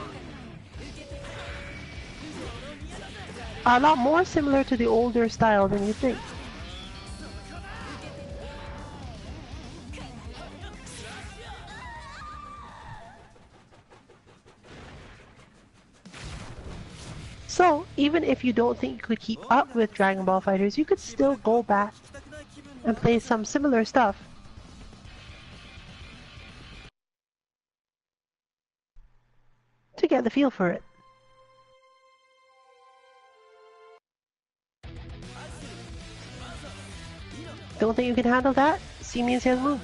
are a lot more similar to the older style than you think. So, even if you don't think you could keep up with Dragon Ball FighterZ, you could still go back and play some similar stuff. To get the feel for it. Don't think you can handle that? See me and say the move.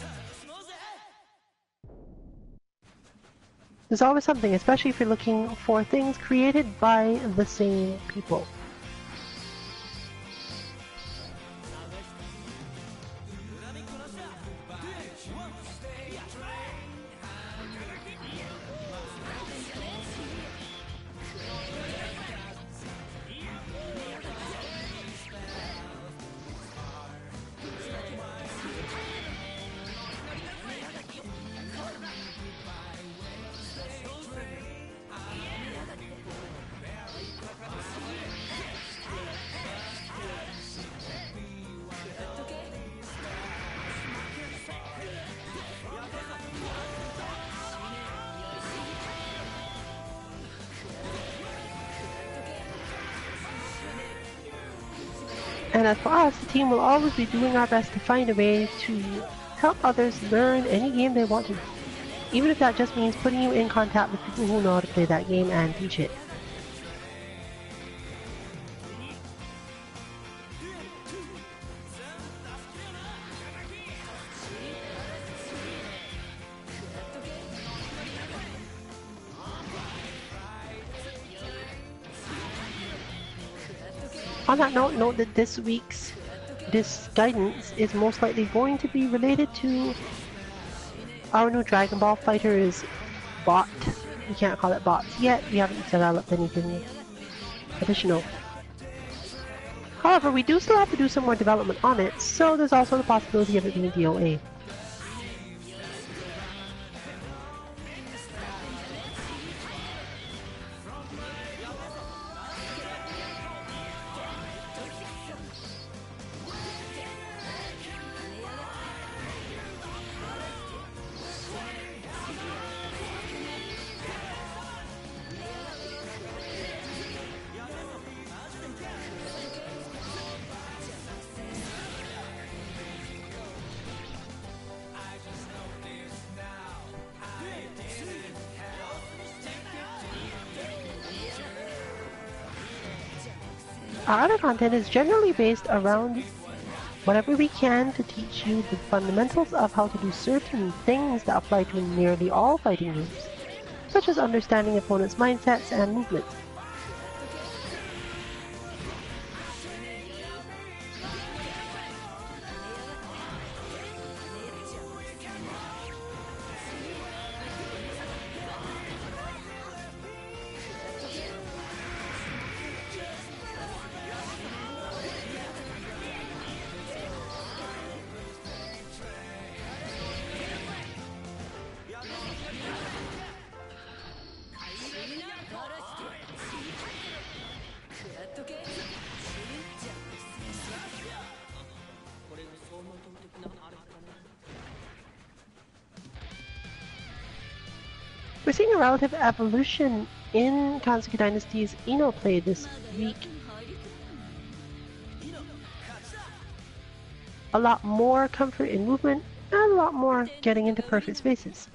There's always something, especially if you're looking for things created by the same people. And as for us, the team will always be doing our best to find a way to help others learn any game they want to. Even if that just means putting you in contact with people who know how to play that game and teach it. On that note, note that this guidance is most likely going to be related to our new Dragon Ball FighterZ bot. We can't call it bots yet, we haven't developed anything additional. However, we do still have to do some more development on it, so there's also the possibility of it being DOA. Our other content is generally based around whatever we can to teach you the fundamentals of how to do certain things that apply to nearly all fighting games, such as understanding opponents' mindsets and movements. We're seeing a relative evolution in Kansuki Dynasty's Ino play this week. A lot more comfort in movement, and a lot more getting into perfect spaces.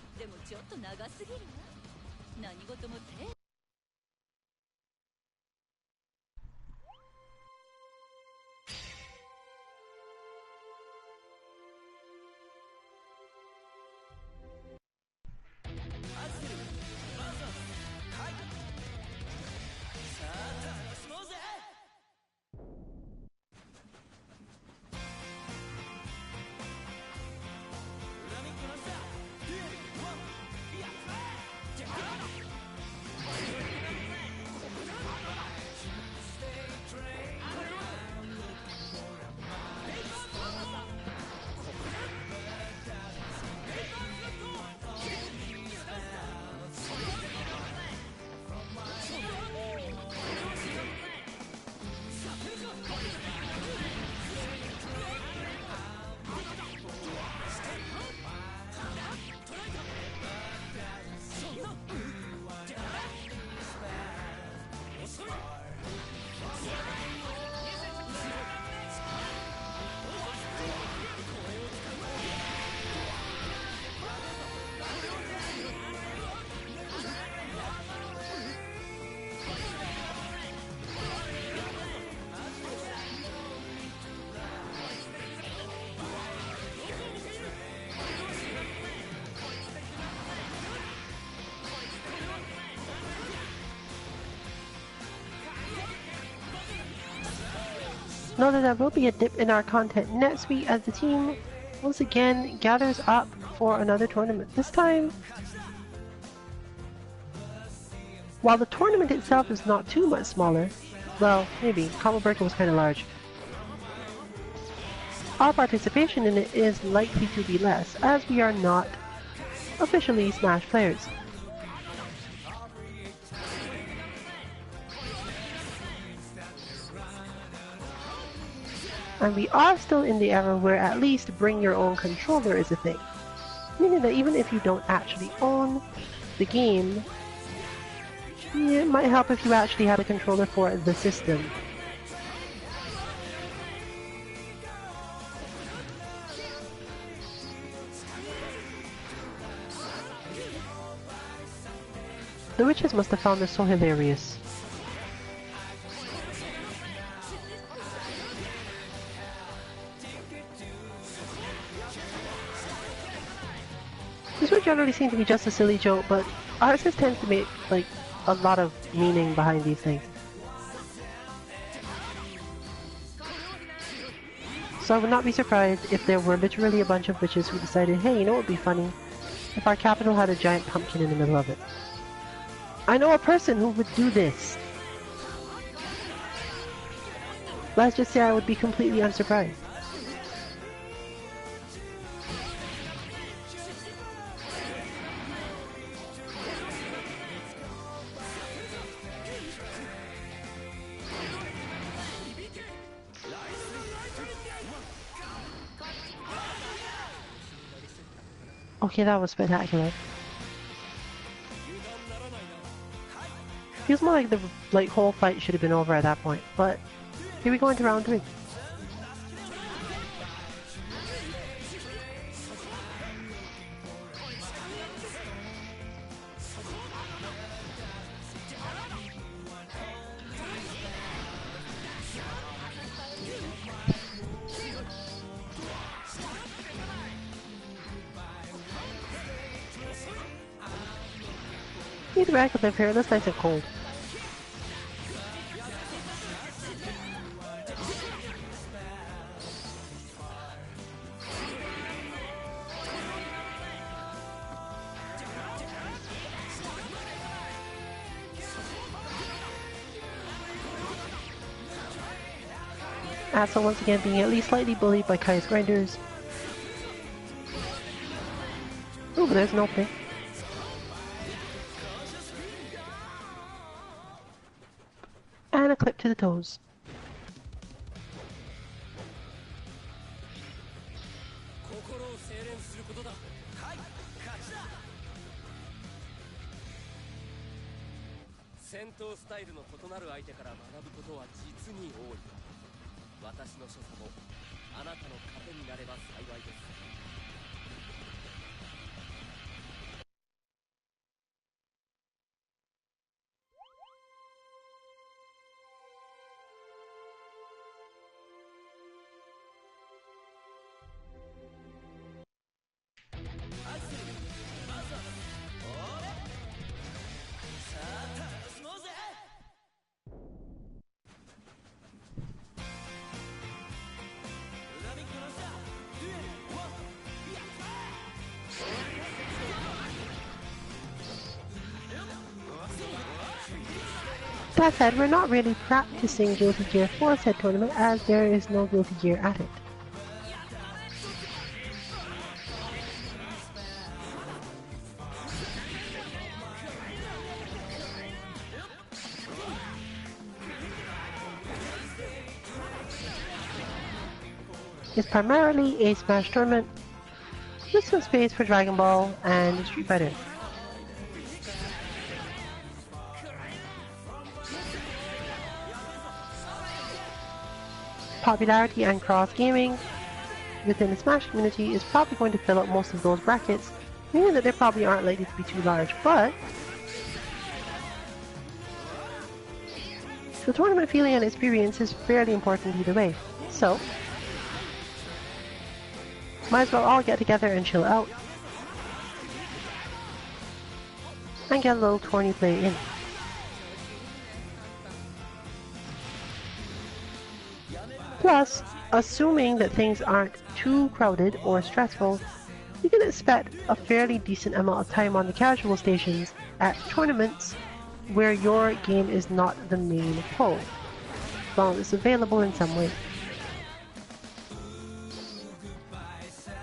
Know that there will be a dip in our content next week as the team once again gathers up for another tournament. This time, while the tournament itself is not too much smaller, well, maybe, Combo Breaker was kind of large, our participation in it is likely to be less, as we are not officially Smash players. And we are still in the era where at least bring your own controller is a thing. Meaning that even if you don't actually own the game, it might help if you actually had a controller for the system. The witches must have found this so hilarious. This would generally seem to be just a silly joke, but artists tend to make like a lot of meaning behind these things. So I would not be surprised if there were literally a bunch of witches who decided, hey, you know what would be funny? If our capital had a giant pumpkin in the middle of it. I know a person who would do this. Let's just say I would be completely unsurprised. Okay, that was spectacular. Feels more like the whole fight should have been over at that point, but here we go into round 3. the back of their hair looks nice and cold. Asa once again being at least slightly bullied by Kai's grinders. Ooh, but there's an opening. And a clip to the toes. That said, we're not really practicing Guilty Gear for said tournament as there is no Guilty Gear at it. It's primarily a Smash tournament with some space for Dragon Ball and Street Fighter. Popularity and cross-gaming within the Smash community is probably going to fill up most of those brackets, meaning that they probably aren't likely to be too large, but the tournament feeling and experience is fairly important either way, so might as well all get together and chill out and get a little tourney play in. Plus, assuming that things aren't too crowded or stressful, you can expect a fairly decent amount of time on the casual stations at tournaments where your game is not the main pull, as long as it's available in some way.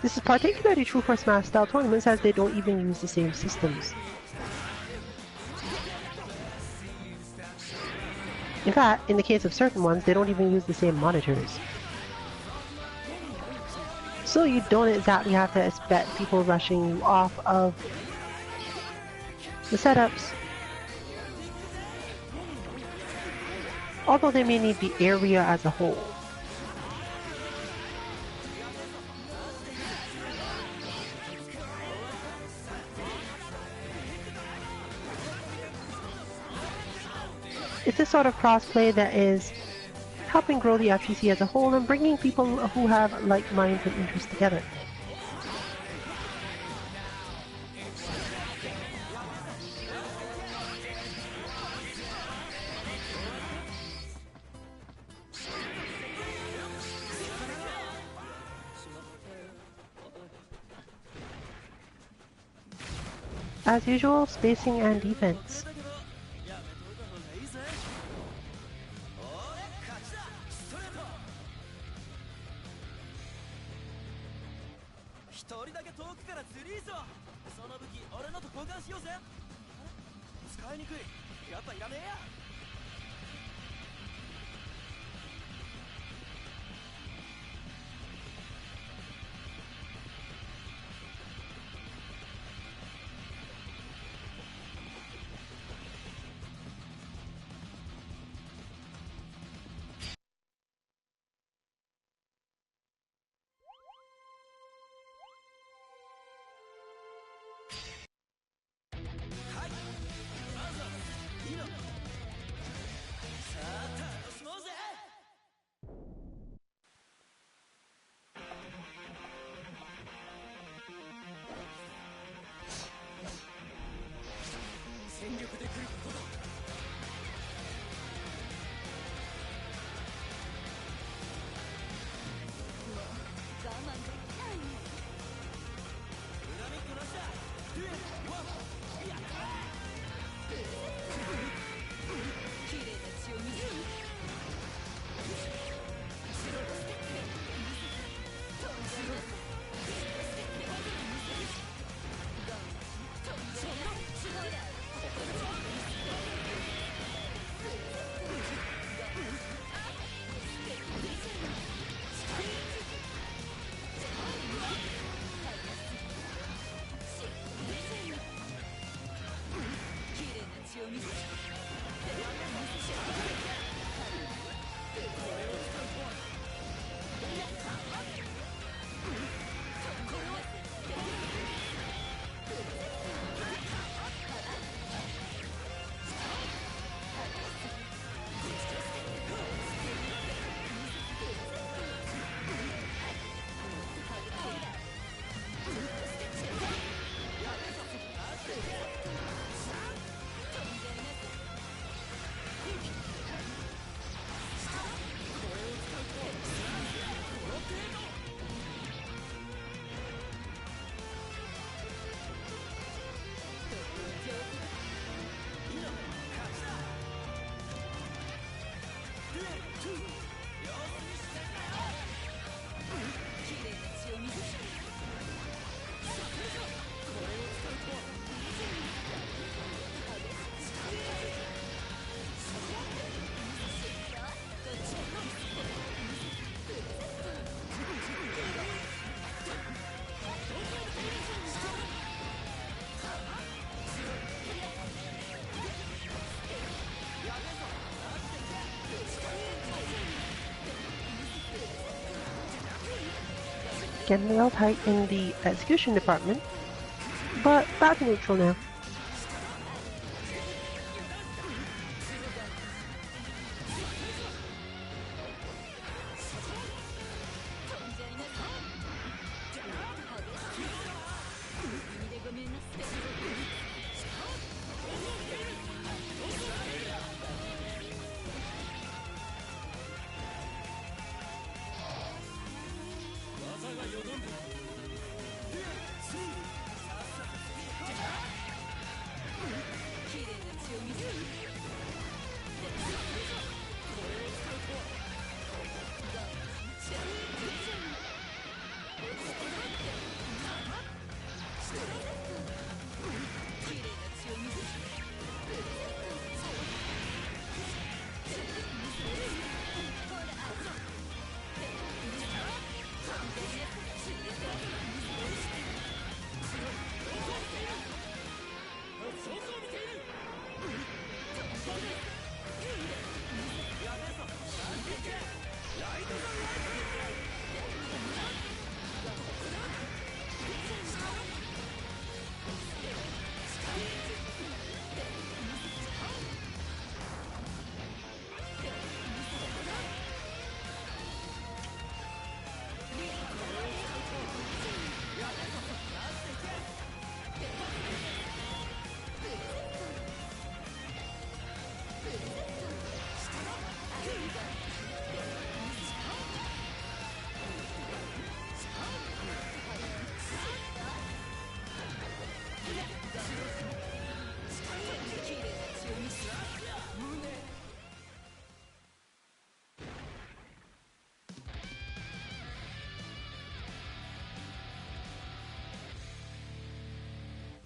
This is particularly true for Smash style tournaments as they don't even use the same systems. In fact, in the case of certain ones, they don't even use the same monitors. So you don't exactly have to expect people rushing you off of the setups, although they may need the area as a whole. It's this sort of crossplay that is helping grow the FGC as a whole and bringing people who have like minds and interests together. As usual, spacing and defense. Getting a little tight in the execution department, but back to neutral now.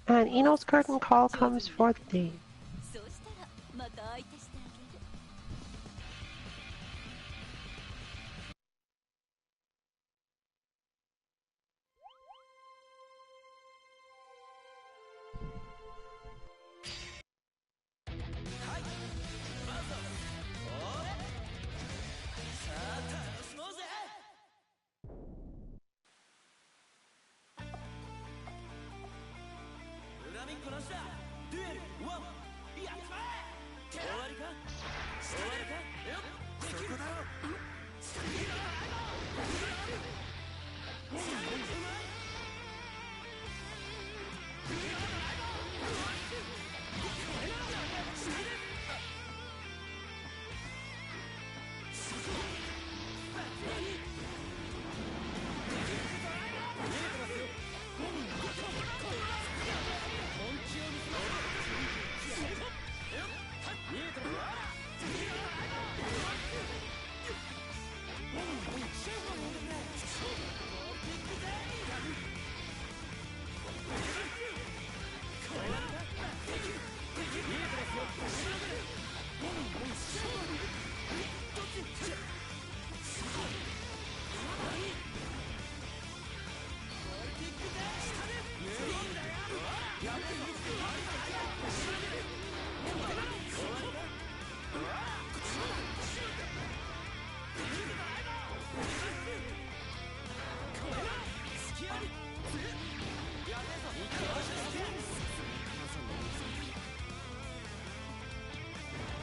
And Ino's curtain call comes for the day.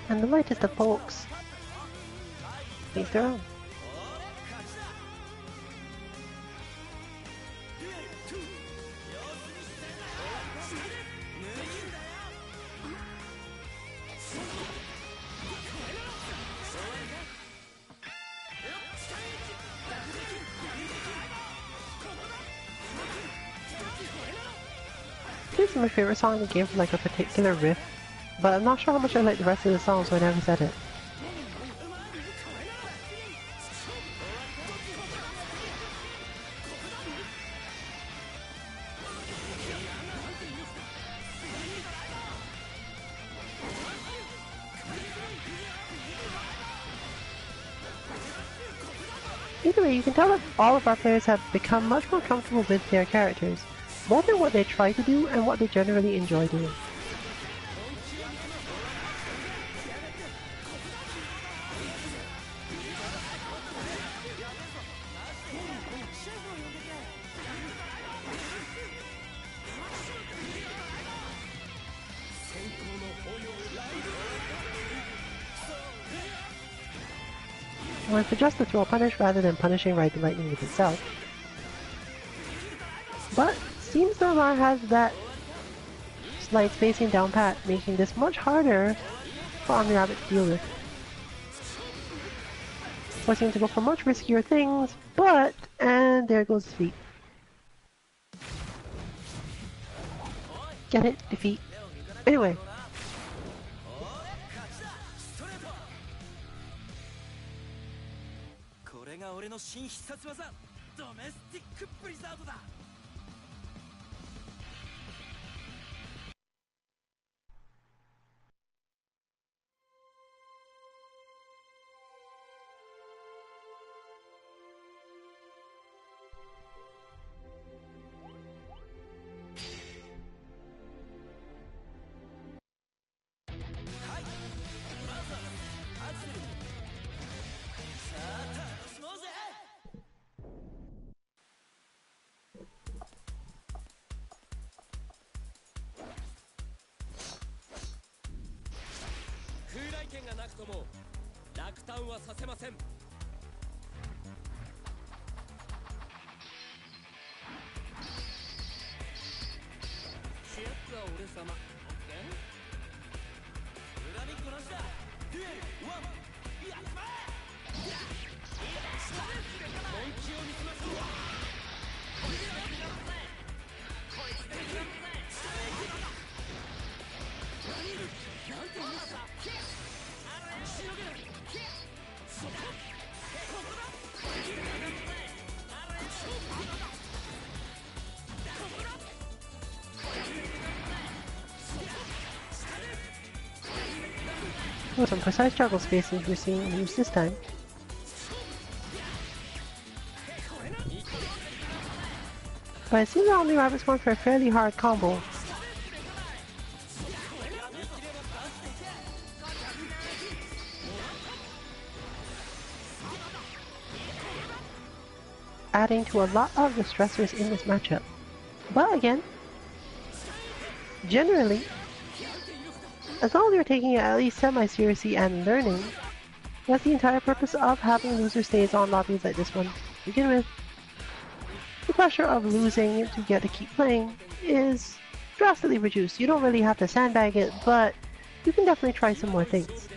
And the lightest of folks, he's their own. This is my favorite song in the game for like a particular riff, but I'm not sure how much I like the rest of the song, so I never said it. Either way, you can tell that all of our players have become much more comfortable with their characters, both in what they try to do and what they generally enjoy doing. Or if just to throw a punish rather than punishing Ride Lightning with itself. But seems Normal has that slight spacing down pat, making this much harder for OmniRabbit to deal with. Forcing him to go for much riskier things, but... and there goes defeat. Get it? Defeat. Anyway. Oh, some precise juggle spaces we're seeing used this time. But it seems that OmniRabbit's going for a fairly hard combo. Adding to a lot of the stressors in this matchup. But again, generally, as long as you're taking it at least semi-seriously and learning, that's the entire purpose of having loser stays on lobbies like this one to begin with. The pressure of losing to get to keep playing is drastically reduced. You don't really have to sandbag it, but you can definitely try some more things.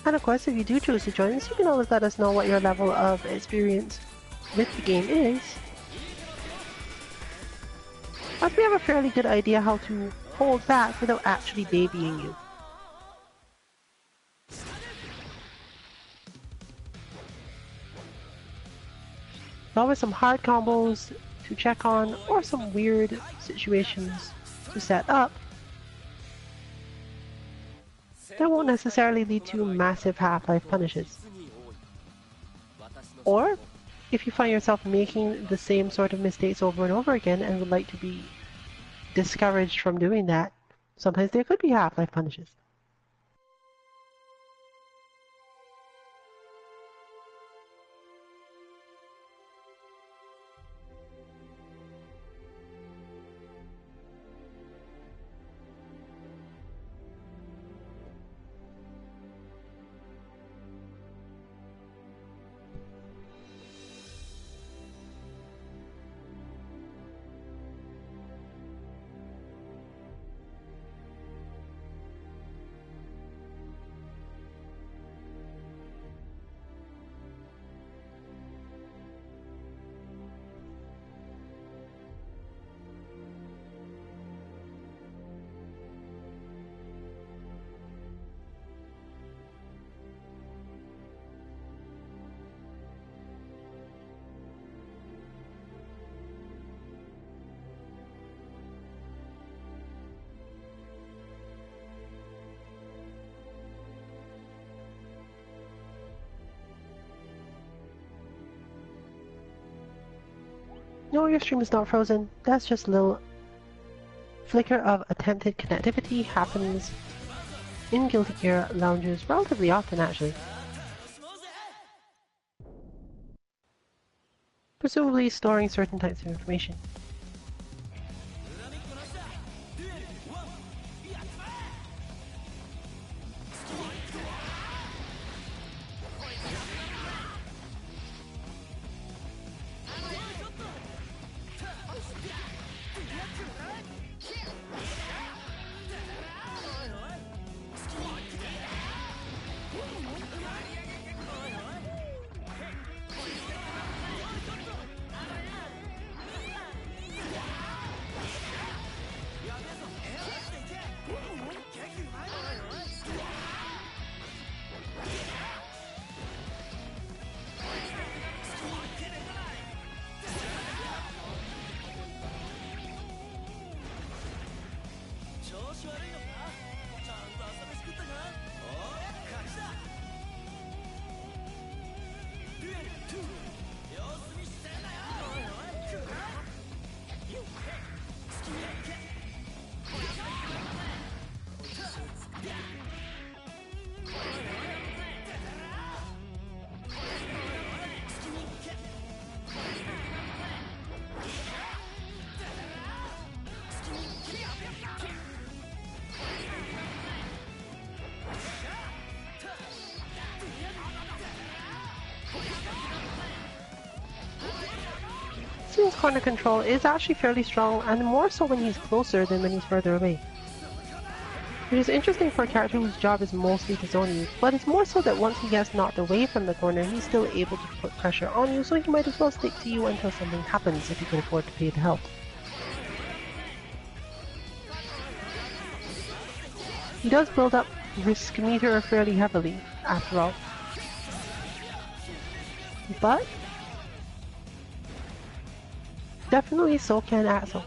And of course, if you do choose to join us, you can always let us know what your level of experience with the game is. As we have a fairly good idea how to hold back without actually babying you. There's always some hard combos to check on, or some weird situations to set up that won't necessarily lead to massive half-life punishes. Or, if you find yourself making the same sort of mistakes over and over again and would like to be discouraged from doing that, sometimes there could be half-life punishes. No, your stream is not frozen. That's just a little flicker of attempted connectivity happens in Guilty Gear lounges relatively often, actually. Presumably storing certain types of information. Seems corner control is actually fairly strong, and more so when he's closer than when he's further away. It is interesting for a character whose job is mostly to zone you, but it's more so that once he gets knocked away from the corner, he's still able to put pressure on you, so he might as well stick to you until something happens if he can afford to pay the help. He does build up risk meter fairly heavily, after all. But definitely so can Axel.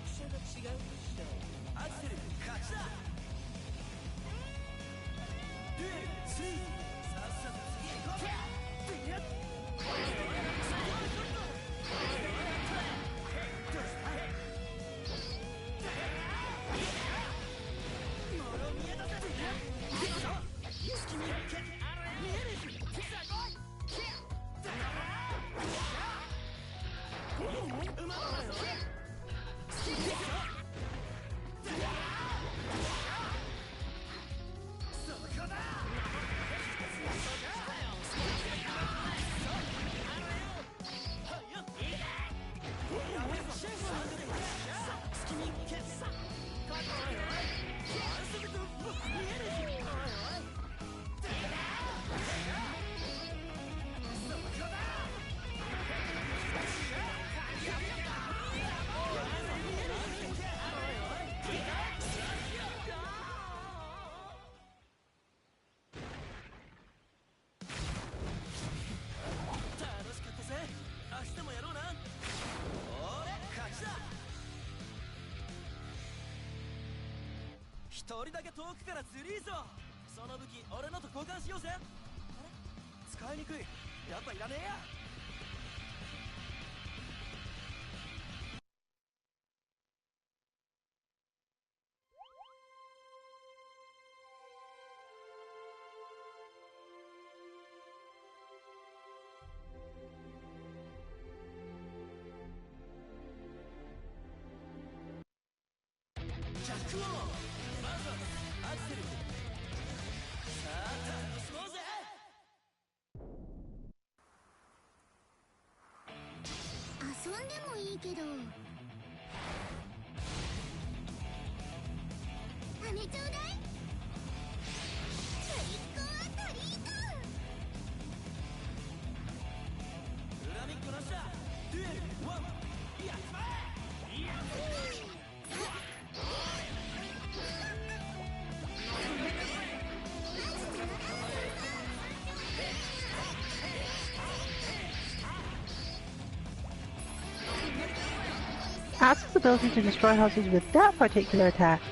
Axel's ability to destroy houses with that particular attack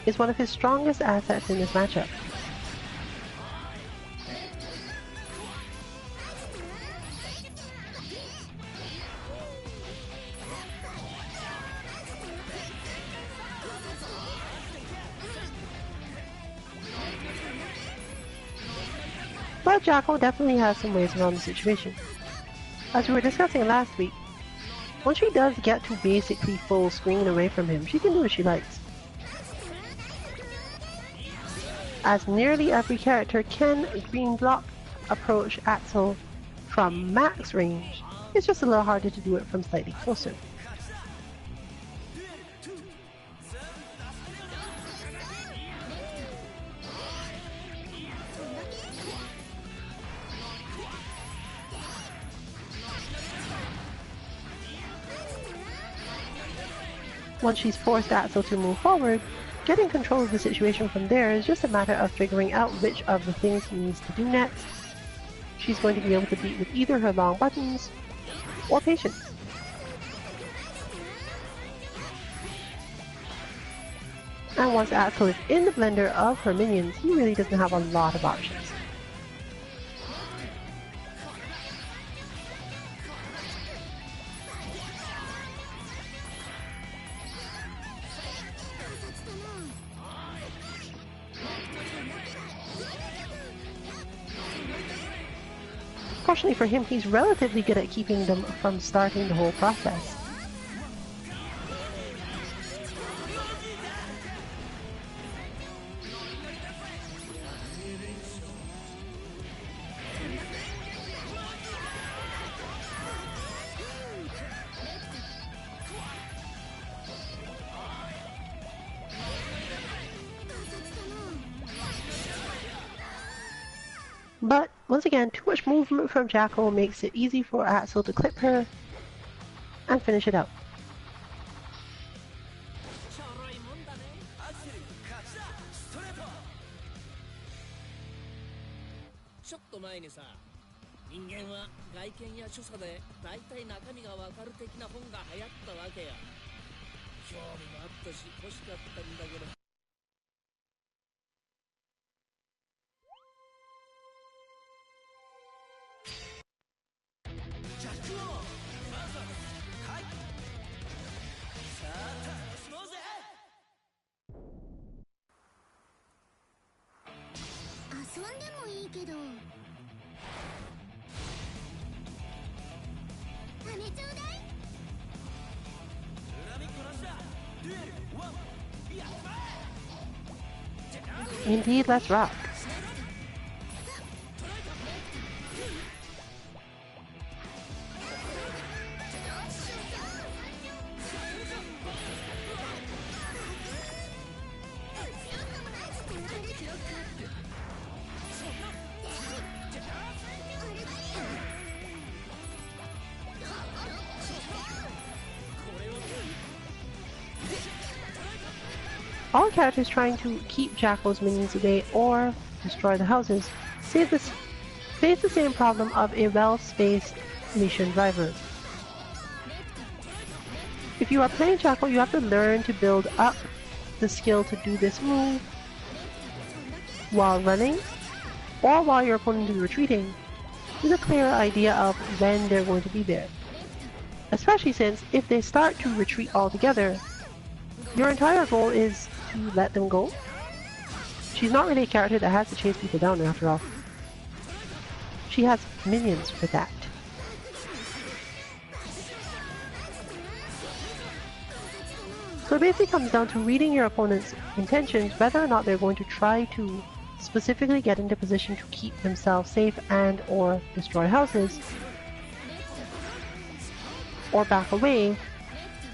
is one of his strongest assets in this matchup. Jackal definitely has some ways around the situation. As we were discussing last week, once she does get to basically full screen away from him, she can do what she likes. As nearly every character can green block approach Axel from max range, it's just a little harder to do it from slightly closer. Once she's forced Axel to move forward, getting control of the situation from there is just a matter of figuring out which of the things he needs to do next. She's going to be able to beat with either her long buttons or patience. And once Axel is in the blender of her minions, he really doesn't have a lot of options. Fortunately for him, he's relatively good at keeping them from starting the whole process. But, once again, too much movement from Jackal makes it easy for Axel to clip her and finish it out. Indeed, let's rock. All characters trying to keep Jackal's minions away or destroy the houses face the same problem of a well-spaced Lucian driver. If you are playing Jackal, you have to learn to build up the skill to do this move while running or while your opponent is retreating with a clear idea of when they're going to be there. Especially since if they start to retreat altogether, your entire goal is to let them go. She's not really a character that has to chase people down after all. She has minions for that. So it basically comes down to reading your opponent's intentions, whether or not they're going to try to specifically get into position to keep themselves safe and or destroy houses, or back away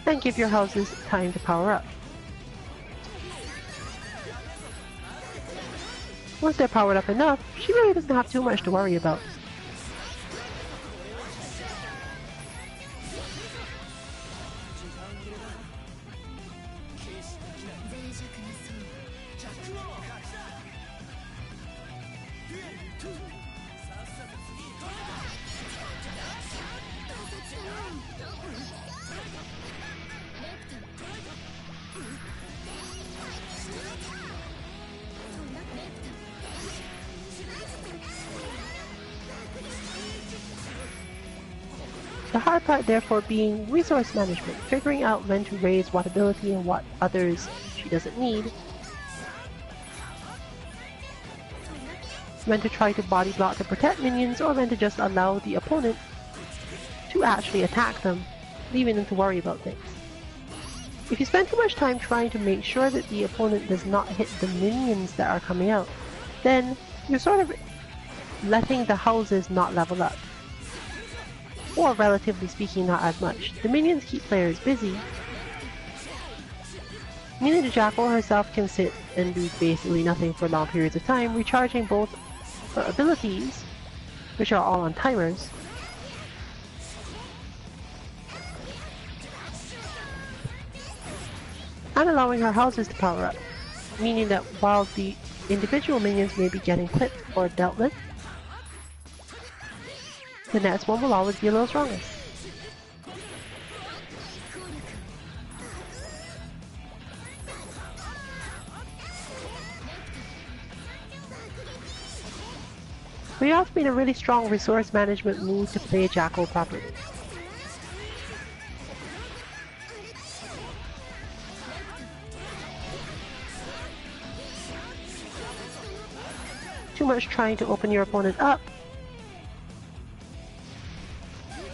and give your houses time to power up. Once they're powered up enough, she really doesn't have too much to worry about. The hard part therefore being resource management, figuring out when to raise what ability and what others she doesn't need. when to try to body block to protect minions, or when to just allow the opponent to actually attack them, leaving them to worry about things. If you spend too much time trying to make sure that the opponent does not hit the minions that are coming out, then you're sort of letting the houses not level up. Or relatively speaking, not as much. The minions keep players busy. Mina the Jackal herself can sit and do basically nothing for long periods of time, recharging both her abilities, which are all on timers, and allowing her houses to power up, meaning that while the individual minions may be getting clipped or dealt with, the next one will always be a little stronger. We have been a really strong resource management move to play Jackal properly. Too much trying to open your opponent up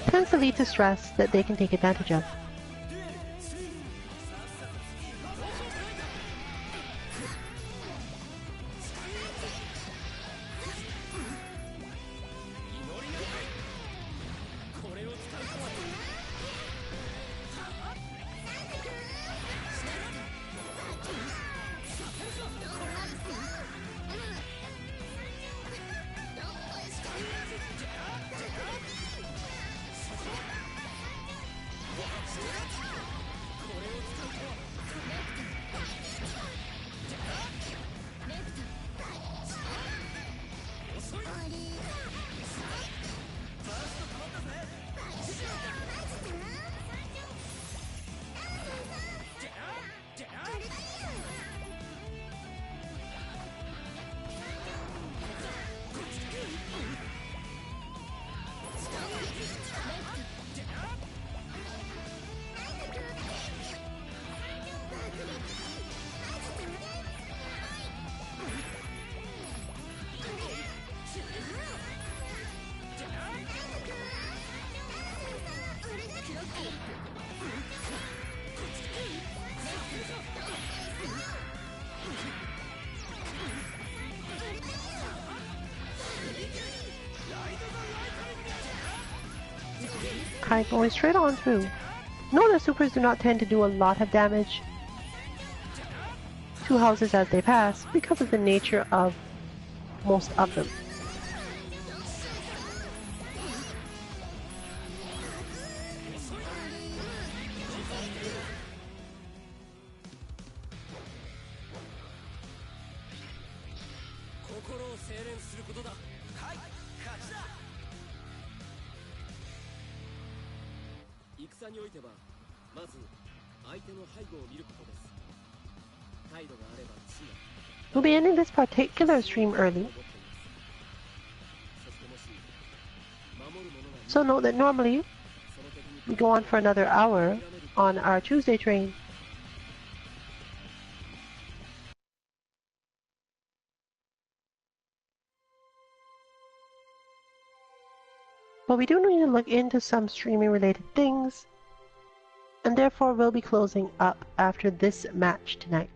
tends to lead to stress that they can take advantage of. Kai going straight on through. No, the supers do not tend to do a lot of damage to houses as they pass because of the nature of most of them. We'll be ending this particular stream early, so note that normally we go on for another hour on our Tuesday train. But we do need to look into some streaming related things, and therefore we'll be closing up after this match tonight.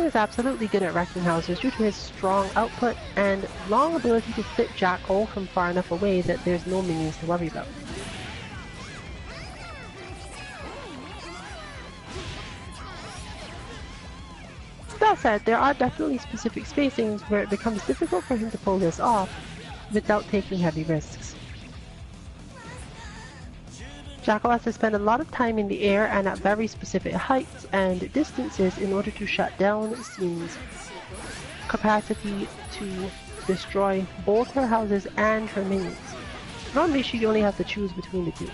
Minion is absolutely good at wrecking houses due to his strong output and long ability to flip Jackal from far enough away that there's no minions to worry about. That said, there are definitely specific spacings where it becomes difficult for him to pull this off without taking heavy risks. Jackal has to spend a lot of time in the air and at very specific heights and distances in order to shut down Scene's capacity to destroy both her houses and her minions. Normally she only has to choose between the two.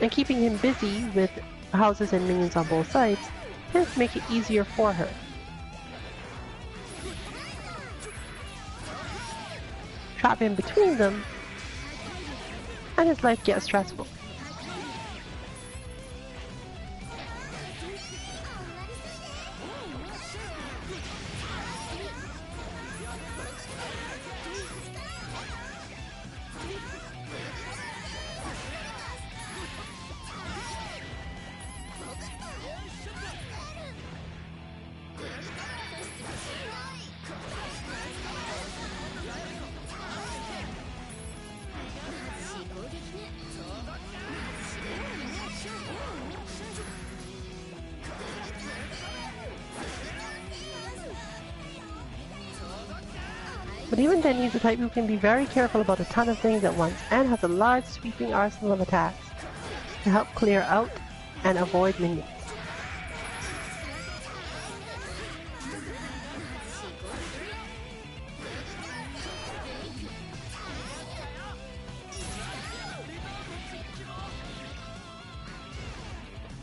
And keeping him busy with houses and minions on both sides tends to make it easier for her. Trap in between them, and his life gets stressful. But even then, he's the type who can be very careful about a ton of things at once and has a large sweeping arsenal of attacks to help clear out and avoid minions.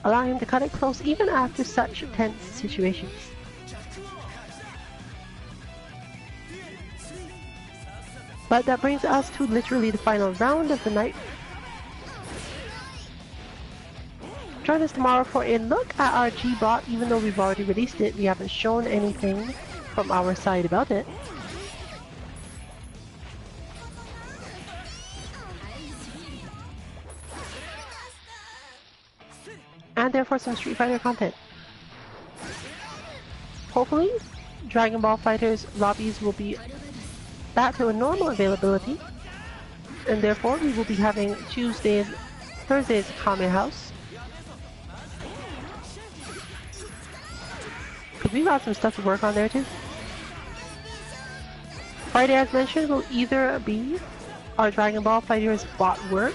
Allowing him to cut it close even after such tense situations. But that brings us to literally the final round of the night. Join us tomorrow for a look at our G-Bot. Even though we've already released it, we haven't shown anything from our side about it. And therefore some Street Fighter content. Hopefully, Dragon Ball FighterZ lobbies will be back to a normal availability, and therefore we will be having Thursdays Kame House. Because we've got some stuff to work on there too. Friday, as mentioned, will either be our Dragon Ball FighterZ bot work,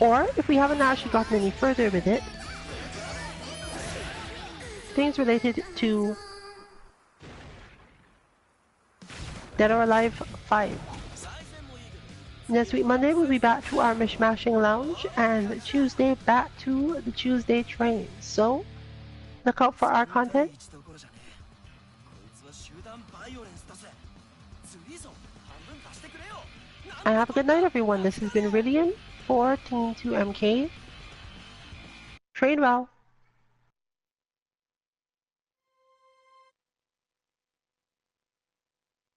or if we haven't actually gotten any further with it, things related to Dead or Alive 5. Next week, Monday, we'll be back to our Mishmashing Lounge, and Tuesday, back to the Tuesday train. So, look out for our content. And have a good night, everyone. This has been Rillian for Team 2MK. Trade well.